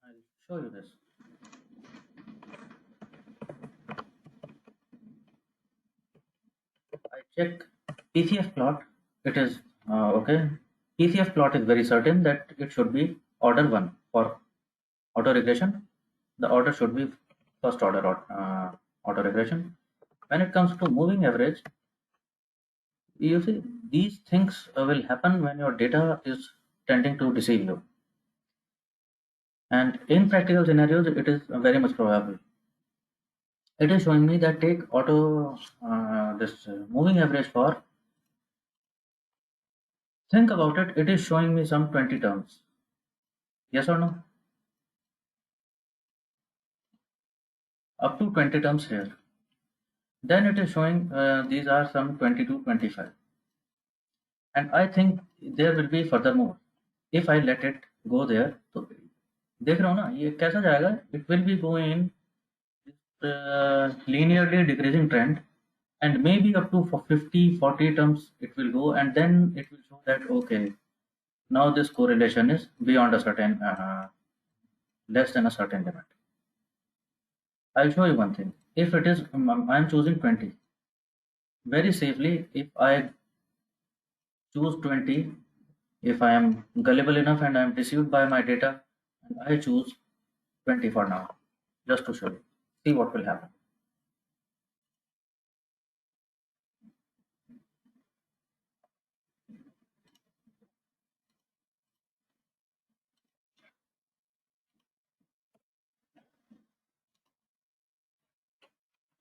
I'll show you this. I check PCF plot. It is okay. PCF plot is very certain that it should be order one for auto regression. The order should be first order auto regression. When it comes to moving average, you see these things will happen when your data is tending to deceive you. And in practical scenarios, it is very much probable. It is showing me that take auto this moving average for, think about it, it is showing me some 20 terms. Yes or no? Up to 20 terms here. Then it is showing these are some 20 to 25. And I think there will be further more. If I let it go there, तो देख रहा हूँ ना ये कैसा जाएगा? It will be going linearly decreasing trend, and maybe up to 50-40 terms it will go, and then it will show that okay, now this correlation is beyond a certain less than a certain limit. I'll show you one thing. If it is I'm choosing 20 very safely, if I choose 20, if I am gullible enough and I am deceived by my data, and I choose 20 for now, just to show you, see what will happen.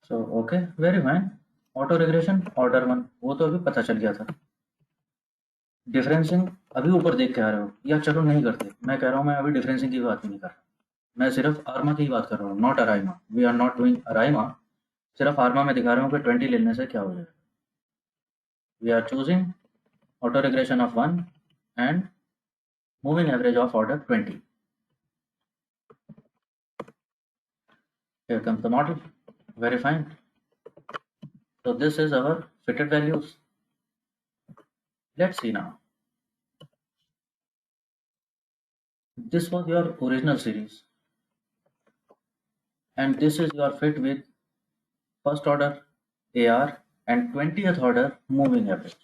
So okay, very fine. Auto regression order one, वो तो अभी पता चल गया था। डिफरेंसिंग अभी ऊपर देख के आ रहे हो, या चलो नहीं करते, मैं कह रहा हूँ मैं अभी डिफरेंसिंग की बात भी नहीं कर रहा, मैं सिर्फ आर्मा की बात कर रहा हूँ, not ARIMA. We are not doing ARIMA, सिर्फ आर्मा में दिखा रहा हूँ कि 20 लेने से क्या हो जाएगा। We are choosing auto regression of 1 and moving average of order 20. Here comes the model. Very fine. So this is our fitted values. Let's see now. This was your original series, and this is your fit with first order AR and 20th order moving average.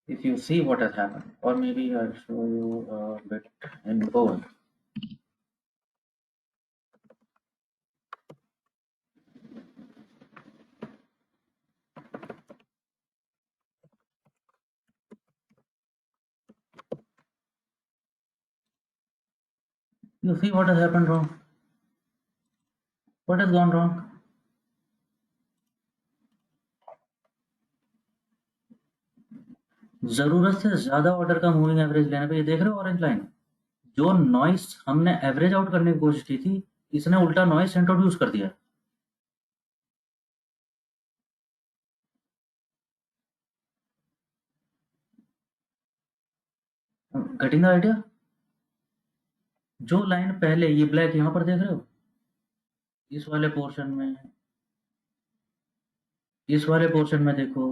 If you see what has happened, or maybe I'll show you a bit in bold. You see what has happened wrong? What has gone wrong? जरूरत से ज्यादा order का moving average लेने पे, ये देख रहे हो ऑरेंज लाइन, जो नॉइस हमने एवरेज आउट करने की कोशिश की थी, इसने उल्टा नॉइस इंट्रोड्यूस कर दिया। Getting the idea? जो लाइन पहले, ये ब्लैक यहाँ पर देख रहे हो, इस वाले पोर्शन में, इस वाले पोर्शन में देखो,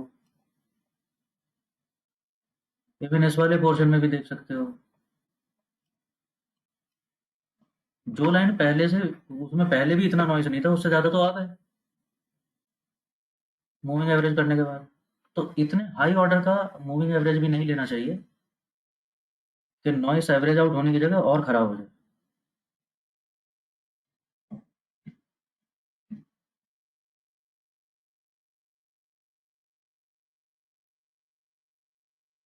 इवन इस वाले पोर्शन में भी देख सकते हो। जो लाइन पहले से, उसमें पहले भी इतना नॉइस नहीं था, उससे ज्यादा तो आ गए मूविंग एवरेज करने के बाद। तो इतने हाई ऑर्डर का मूविंग एवरेज भी नहीं लेना चाहिए कि नॉइस एवरेज आउट होने की जगह और खराब हो जाए।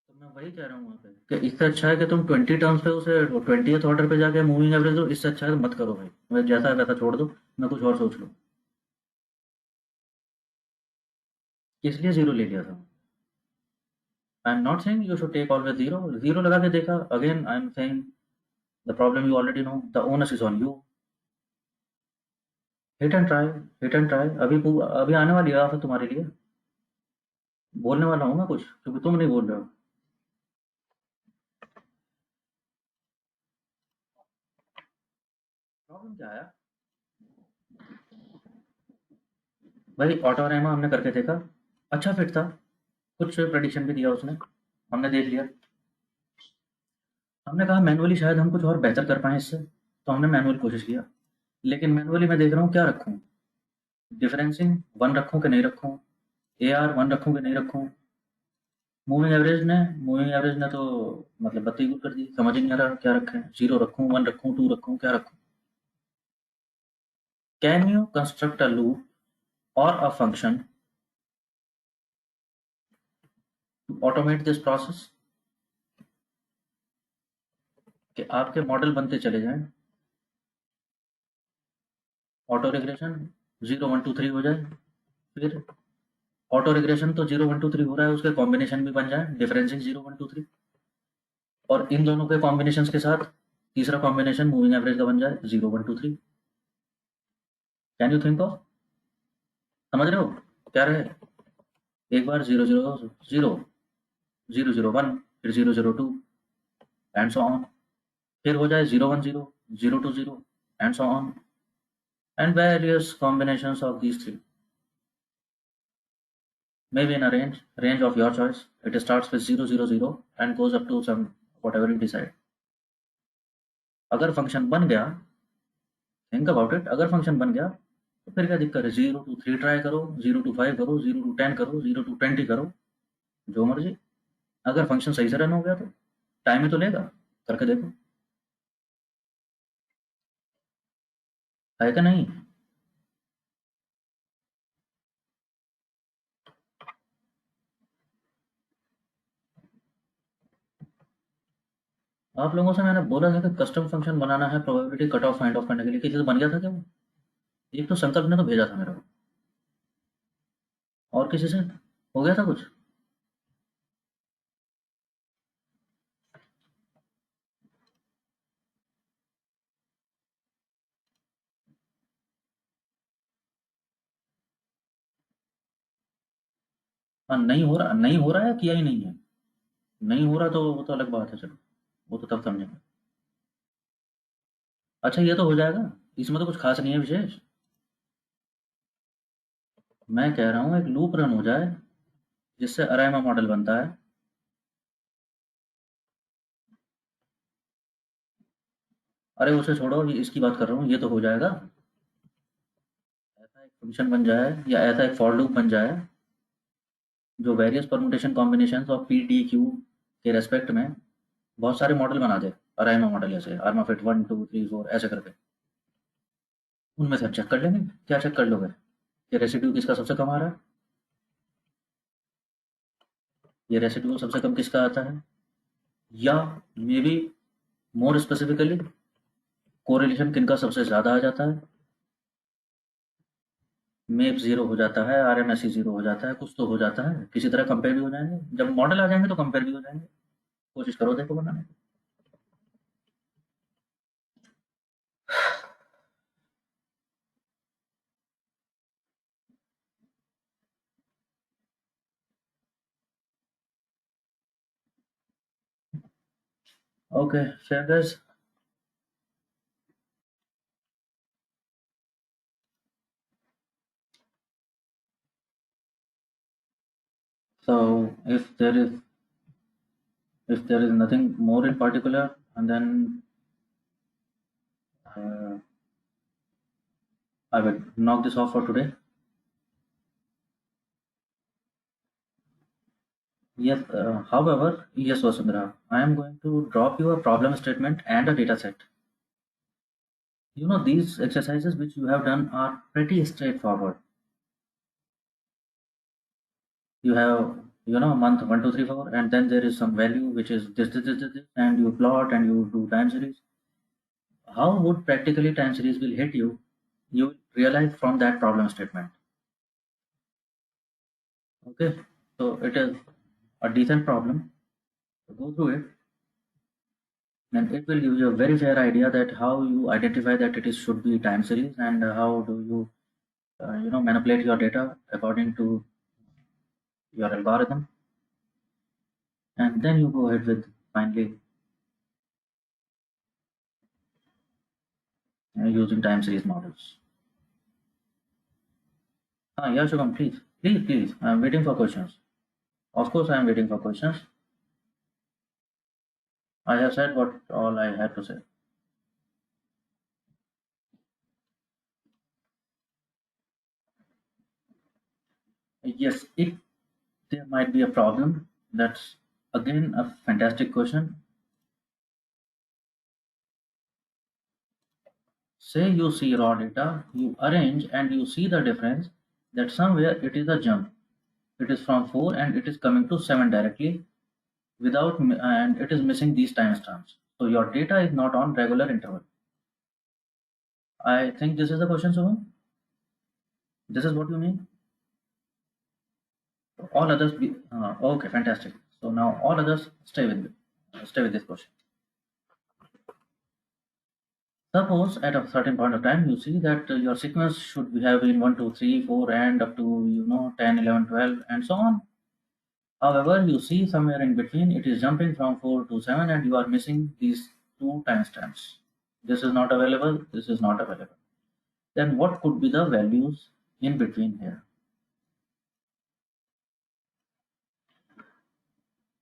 तो मैं वही कह रहा हूँ वहाँ पे कि इससे अच्छा है कि तुम 20 टर्म्स पे उसे 20th ऑर्डर पे जाके मूविंग एवरेज दो, इससे अच्छा है मत करो भाई, मैं जैसा है वैसा छोड़ दो, मैं कुछ और सोच लूँ। इसलिए जीरो ले लिया था। I am not saying you should take always zero, zero लगा के देखा, again I am saying the problem you already know, the onus is on you. Hit and try, hit and try, अभी आने वाली है ऑफर तुम्हारे लिए। बोलने वाला हूँ मैं कुछ, क्योंकि तुम नहीं बोल रहे हो। प्रॉब्लम क्या है भाई? ऑटोरेमा हमने करके देखा, अच्छा फिट था, कुछ प्रेडिक्शन भी दिया उसने, हमने देख लिया। हमने कहा मैनुअली शायद हम कुछ और बेहतर कर पाएँ इससे, तो हमने मैनुअल कोशिश किया। लेकिन मैनुअली मैं देख रहा हूँ क्या रखूँ? डिफरेंसिंग 1 रखूँ कि नहीं रखूँ? एआर 1 रखूँ कि नहीं रखूँ? मूविंग एवरेज ने तो मतलब बत्ती गुल कर दी, समझ ही नहीं आ रहा क्या रखें, 0 रखूँ, 1 रखूँ, 2 रखूँ, क्या रखूँ? Can you construct a loop or a function to automate this process, कि आपके मॉडल बनते चले जाएं, ऑटो रिग्रेशन 0 1 2 3 हो जाए, फिर ऑटो रिग्रेशन तो 0 1 2 3 हो रहा है, उसके कॉम्बिनेशन भी बन जाए डिफरेंसिंग 0 1 2 3, और इन दोनों के कॉम्बिनेशन के साथ तीसरा कॉम्बिनेशन मूविंग एवरेज का बन जाए 0 1 2 3। Can you think of? समझ रहे हो क्या रहे? एक बार 0 0 0 0 0 0 1, फिर 0 0 2 एंड सो ऑन, फिर हो जाए 0 1 0 0 2 0 and so on, and various combinations of these three, maybe in a range of your choice. It starts with 0 0 0 and goes up to some whatever you decide. अगर फंक्शन बन गया, think about it, अगर function बन गया तो फिर क्या दिक्कत है? 0 2 3 ट्राई करो, 0 2 5 करो, 0 2 10 करो, 0 2 20 करो, जो मर्जी। अगर फंक्शन सही से रन हो गया तो टाइम ही तो लेगा, करके देखो, है कि नहीं? आप लोगों से मैंने बोला था कि कस्टम फंक्शन बनाना है probability cut off find of करने के लिए, किसी से बन गया था क्या वो? एक तो संकल्प ने तो भेजा था मेरे को, और किसी से हो गया था कुछ? हाँ, नहीं हो रहा, नहीं हो रहा है, किया ही नहीं है। नहीं हो रहा तो वो तो अलग बात है, चलो, वो तो तब समझेंगे। अच्छा, ये तो हो जाएगा, इसमें तो कुछ खास नहीं है विशेष। मैं कह रहा हूँ एक लूप रन हो जाए जिससे अराइमा मॉडल बनता है। अरे उसे छोड़ो, ये इसकी बात कर रहा हूँ, ये तो हो जाएगा। ऐसा एक फंक्शन बन जाए या ऐसा एक फॉर लूप बन जाए जो various permutation combination of P D Q के रेस्पेक्ट में बहुत सारे मॉडल बना दे, अराइमा मॉडल, जैसे आर्मा फिट 1 2 3 4 ऐसे करके। उनमें से आप चेक कर लेंगे। क्या चेक कर लोगे? ये रेसिड्यू किसका सबसे कम आ रहा है, ये रेसिड्यू सबसे कम किसका आता है, या may be more specifically correlation किनका सबसे ज़्यादा आ जाता है? मेप 0 हो जाता है, आरएमएसई 0 हो जाता है, कुछ तो हो जाता है, किसी तरह कंपेयर भी हो जाएँगे। जब मॉडल आ जाएँगे तो कंपेयर भी हो जाएँगे। कोशिश करो देखो बनाने की। Okay, fair guys. So if there is nothing more in particular, and then uh, I will knock this off for today. Yes, however, yes, Vasundhara, I am going to drop you a problem statement and a data set. You know, these exercises which you have done are pretty straightforward. You have, month 1, 2, 3, 4, and then there is some value which is this, and you plot and you do time series. How would practically time series will hit you? You will realize from that problem statement. Okay, so it is a decent problem. Go through it, and it will give you a very fair idea that how you identify that it is should be time series, and how do you manipulate your data according to your algorithm, and then you go ahead with finally using time series models. Yeah, Shubham, please, I'm waiting for questions. Of course, I'm waiting for questions. I have said what all I had to say. Yes, if there might be a problem, that's again a fantastic question. Say you see raw data, you arrange and you see the difference that somewhere it is a jump. It is from 4 and it is coming to 7 directly and it is missing these timestamps. So your data is not on regular interval. I think this is the question, Suman. This is what you mean? All others okay, fantastic. So now all others stay with this question. Suppose at a certain point of time you see that your sequence should be having 1, 2, 3, 4, and up to 10, 11, 12, and so on. However, you see somewhere in between it is jumping from 4 to 7 and you are missing these two timestamps. This is not available, this is not available. Then what could be the values in between here?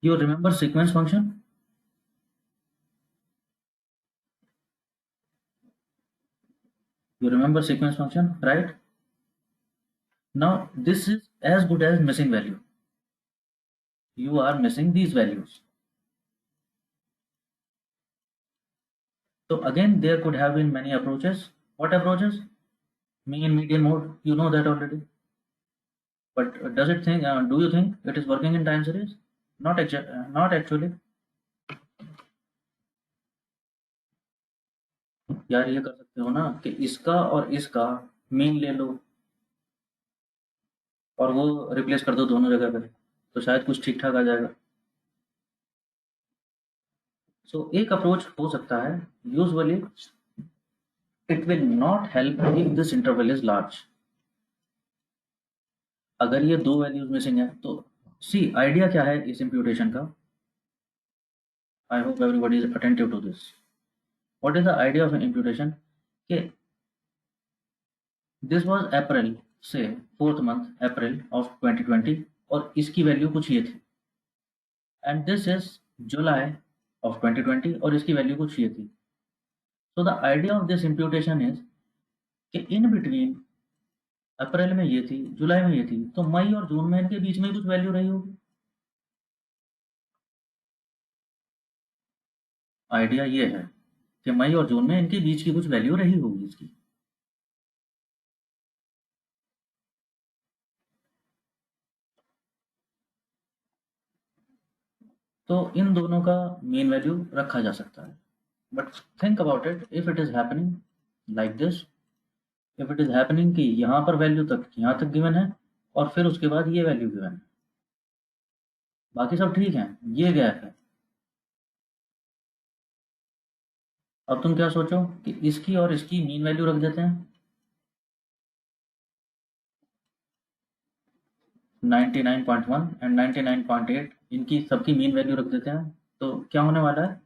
You remember sequence function? You remember sequence function, right? Now this is as good as missing value. You are missing these values. So again, there could have been many approaches. What approaches? Mean, median, mode. You know that already. But does it think? Do you think it is working in time series? Not actually. यार ये कर सकते हो ना कि इसका और इसका मीन ले लो और वो रिप्लेस कर दो दोनों जगह पे तो शायद कुछ ठीक ठाक आ जाएगा. सो एक अप्रोच हो सकता है. Usually it will not help if this interval is large. अगर ये दो वैल्यूज मिसिंग है तो सी आइडिया क्या है इस इम्प्यूटेशन का. I hope everybody is attentive to this. What is the idea of imputation कि दिस वाज अप्रैल से फोर्थ मंथ अप्रैल ऑफ 2020 और इसकी वैल्यू कुछ ये थी and this is July of 2020 और इसकी वैल्यू कुछ ये थी. So the idea of this imputation is कि इन बिटवीन अप्रैल में ये थी, जुलाई में ये थी, तो मई और जून में इनके बीच में कुछ वैल्यू रही होगी. आइडिया ये है कि मई और जून में इनके बीच की कुछ वैल्यू रही होगी इसकी. तो इन दोनों का मीन वैल्यू रखा जा सकता है. But think about it, if it is happening like this, if it is happening कि यहाँ पर वैल्यू तक यहाँ तक गिवन है और फिर उसके बाद ये वैल्यू गिवन है, बाकी सब ठीक है, ये गैप है। अब तुम क्या सोचो कि इसकी और इसकी मीन वैल्यू रख देते हैं 99.1 एंड 99.8, इनकी सबकी मीन वैल्यू रख देते हैं, तो क्या होने वाला है?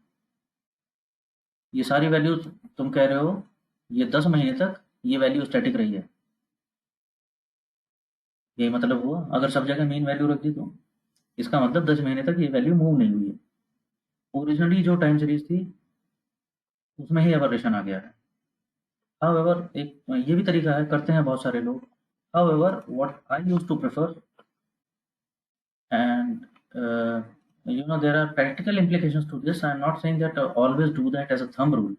ये सारी वैल्यू तुम कह रहे हो ये 10 महीने तक ये वैल्यू स्टैटिक रही है, यही मतलब हुआ। अगर सब जगह मीन वैल्यू रख दी तो इसका मतलब 10 महीने तक ये वैल्यू मूव नहीं हुई है। ओरिजिनली जो टाइम सीरीज थी उसमें ही एवरेशन आ गया है। हाउएवर एक ये भी तरीका है, करते हैं बहुत सारे लोग। However what I used to prefer, and there are practical implications to this. I'm not saying that always do that as a thumb rule.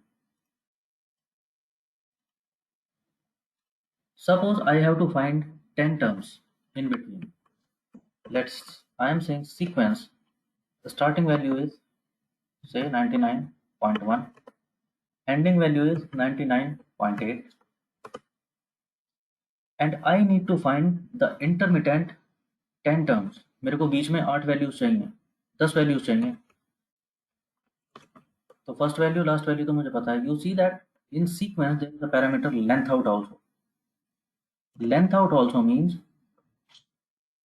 Suppose I have to find 10 terms in between. I am saying sequence, the starting value is say 99.1, ending value is 99.8, and I need to find the intermittent 10 terms. मेरे को बीच में 8 values चाहिए, 10 values चाहिए। तो first value last value तो मुझे पता है। You see that in sequence there is a parameter length out also. Length out also means,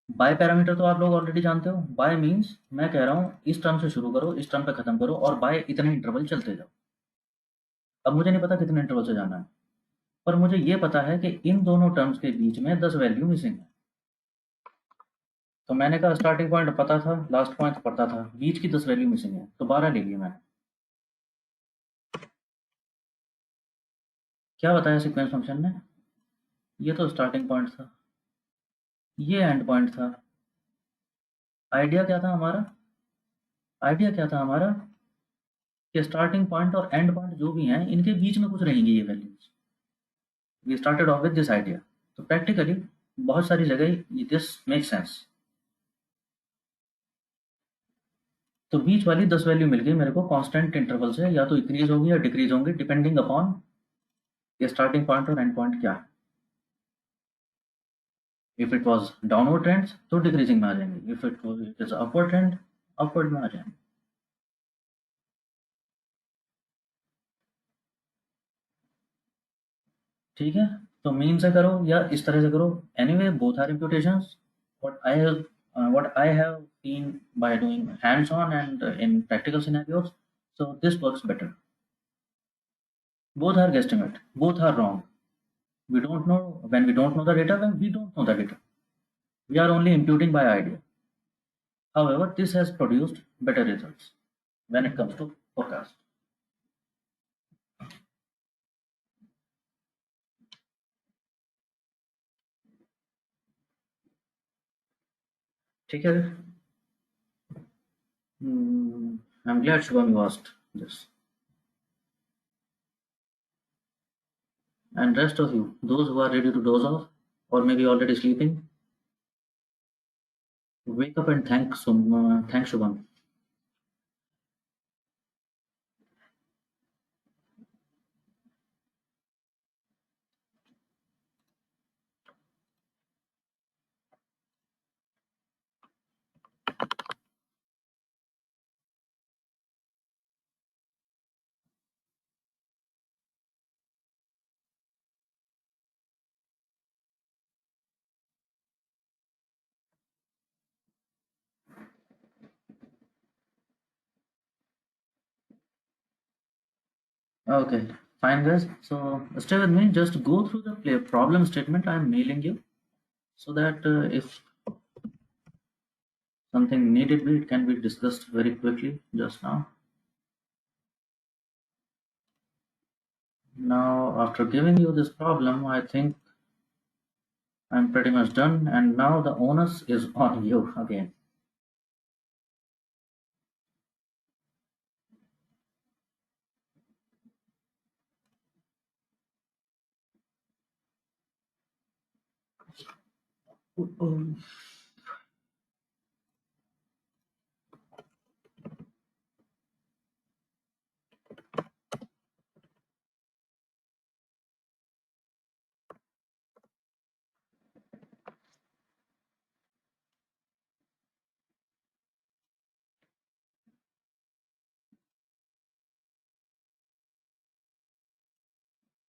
by parameter तो आप लोग ऑलरेडी जानते हो। बाय मींस मैं कह रहा हूँ इस टर्म से शुरू करो, इस टर्म पे खत्म करो, और बाय इतने इंटरवल चलते जाओ। अब मुझे नहीं पता कितने इंटरवल से जाना है, पर मुझे ये पता है कि इन दोनों टर्म्स के बीच में 10 वैल्यू मिसिंग है। तो मैंने कहा स्टार्टिंग पॉइंट पता था, लास्ट पॉइंट पता था, बीच की 10 वैल्यू मिसिंग है, तो 12 ले लिया मैंने। क्या बताया सीक्वेंस फंक्शन ने? ये तो स्टार्टिंग पॉइंट था, ये एंड पॉइंट था। आइडिया क्या था हमारा? आइडिया क्या था हमारा कि स्टार्टिंग पॉइंट और एंड पॉइंट जो भी हैं इनके बीच में कुछ रहेंगी ये values. We started off with this idea. तो प्रैक्टिकली बहुत सारी जगह दिस मेक सेंस। तो बीच वाली 10 वैल्यू मिल गई मेरे को कांस्टेंट इंटरवल से, या तो इंक्रीज होगी या डिक्रीज होंगी डिपेंडिंग अपॉन ये स्टार्टिंग पॉइंट और एंड पॉइंट क्या है। If it was downward trend तो डिक्रीजिंग में आ जाएंगे, it is upward trend upward में आ जाएंगे। ठीक है, तो मीन से करो या इस तरह से करो, anyway both are imputations. what i have what I have seen by doing hands on and in practical scenarios, so this works better. Both are guesstimate, both are wrong. We don't know when we don't know the data, when we don't know the data, we are only imputing by idea. However, this has produced better results when it comes to forecast. ठीक है। I'm glad Shubham you asked this. And rest of you, those who are ready to doze off or maybe already sleeping, wake up and thank Shubham. Okay, fine guys. So stay with me. Just go through the problem statement I'm mailing you, so that if something needed be, it can be discussed very quickly just now. Now, after giving you this problem, I think I'm pretty much done, and now the onus is on you again.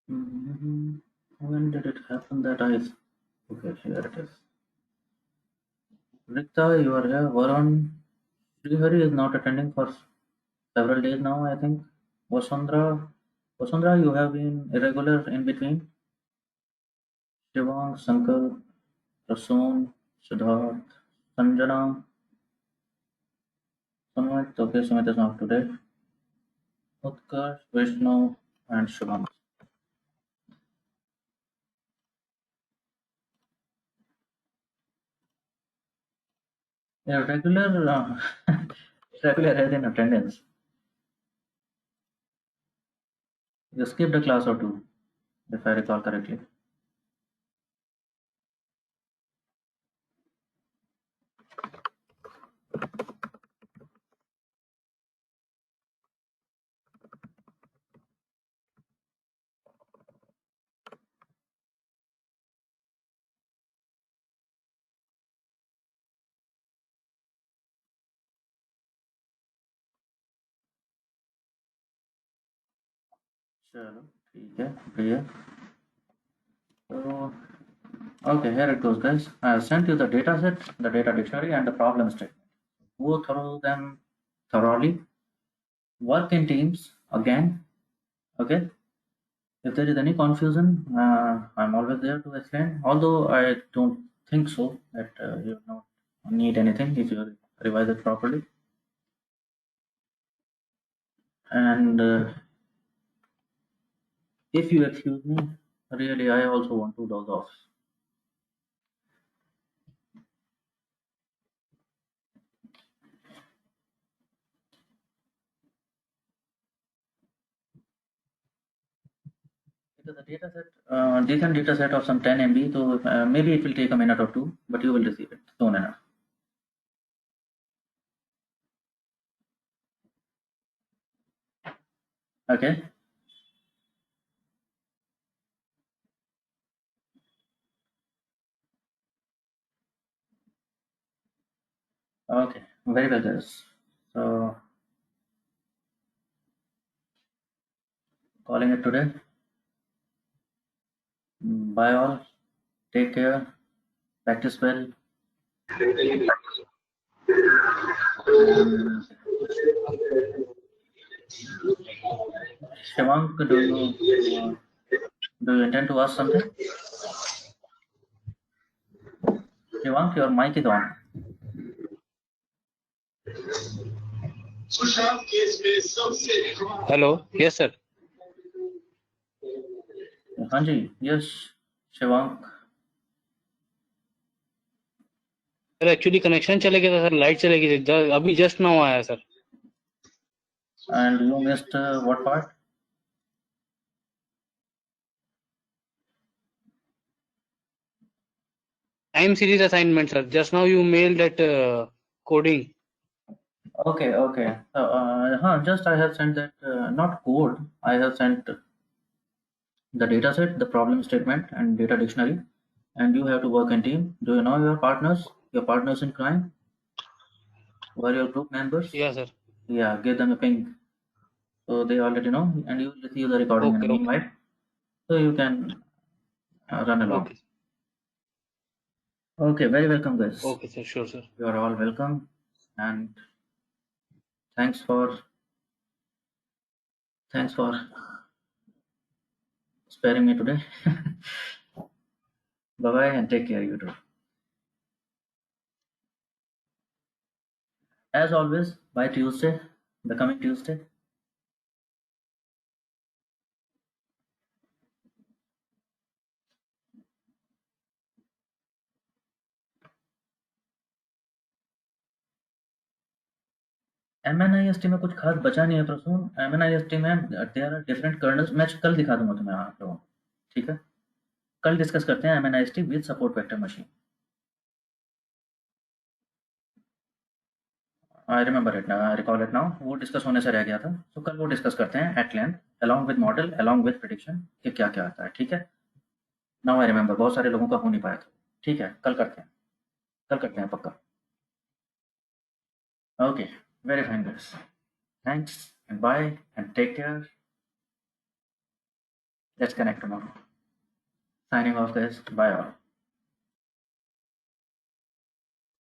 When did it happen that I... Okay, here it is. Rikta, you are here. Varun, Srihari is not attending for several days now, I think. Vasundhara, you have been irregular in between. Shivang, Shankar, Prasoon, Siddharth, Sanjana, Sumit. Okay, Sumit is not today. Utkarsh, Vishnu, and Shubham. Regular, regular as in attendance. You skipped a class or two, if I recall correctly. चलो ठीक है बढ़िया. So, okay, here it goes, guys. I have sent you the data set, the data dictionary, and the problem statement. Go through them thoroughly. Work in teams again. Okay. If there is any confusion, I'm always there to explain. Although I don't think so that you don't need anything if you revise it properly. And if you excuse me, really, I also want to doze off. It is a data set, decent data set of some 10 MB, so maybe it will take a minute or two, but you will receive it soon enough. Okay. Okay. Very well, guys. So, calling it today. Bye all. Take care. Practice well. And Shivank, do you intend to ask something? Shivank, your mic is on. Hello. Yes, sir. Hanji, yes, Shivank. Sir actually connection चले गया था sir, light चले गई थी, अभी just now आया sir. And you missed what part? Time series assignment, sir. Just now you mailed that coding. Okay, okay. Just I have sent that, not code, I have sent the dataset, the problem statement, and data dictionary, and you have to work in team. Do you know your partners in crime, who are your group members? Yeah, sir. Yeah, give them a ping, so they already know, and you will receive the recording in the Okay, okay. meanwhile, so you can run along. Okay. Okay, very welcome, guys. Okay, sir. Sure, sir. You are all welcome, and thanks for sparing me today. Bye bye, and take care, you too. As always, by Tuesday, the coming Tuesday. MNIST में कुछ खास बचा नहीं है Prasoon. MNIST में there are different colonel's. मैं कल दिखा दूंगा तुम्हें आप लोगों को, ठीक है? कल डिस्कस करते हैं MNIST with support vector machine. I remember it, I recall it now. वो डिस्कस होने से रह गया था, तो कल वो डिस्कस करते हैं at length, along with model, along with prediction, कि क्या क्या आता है. ठीक है? नाउ आई रिमेंबर, बहुत सारे लोगों का हो नहीं पाया था. ठीक है, कल करते हैं पक्का. Okay, very fine guys. Thanks and bye and take care. Let's connect tomorrow. Signing off, guys. Bye all.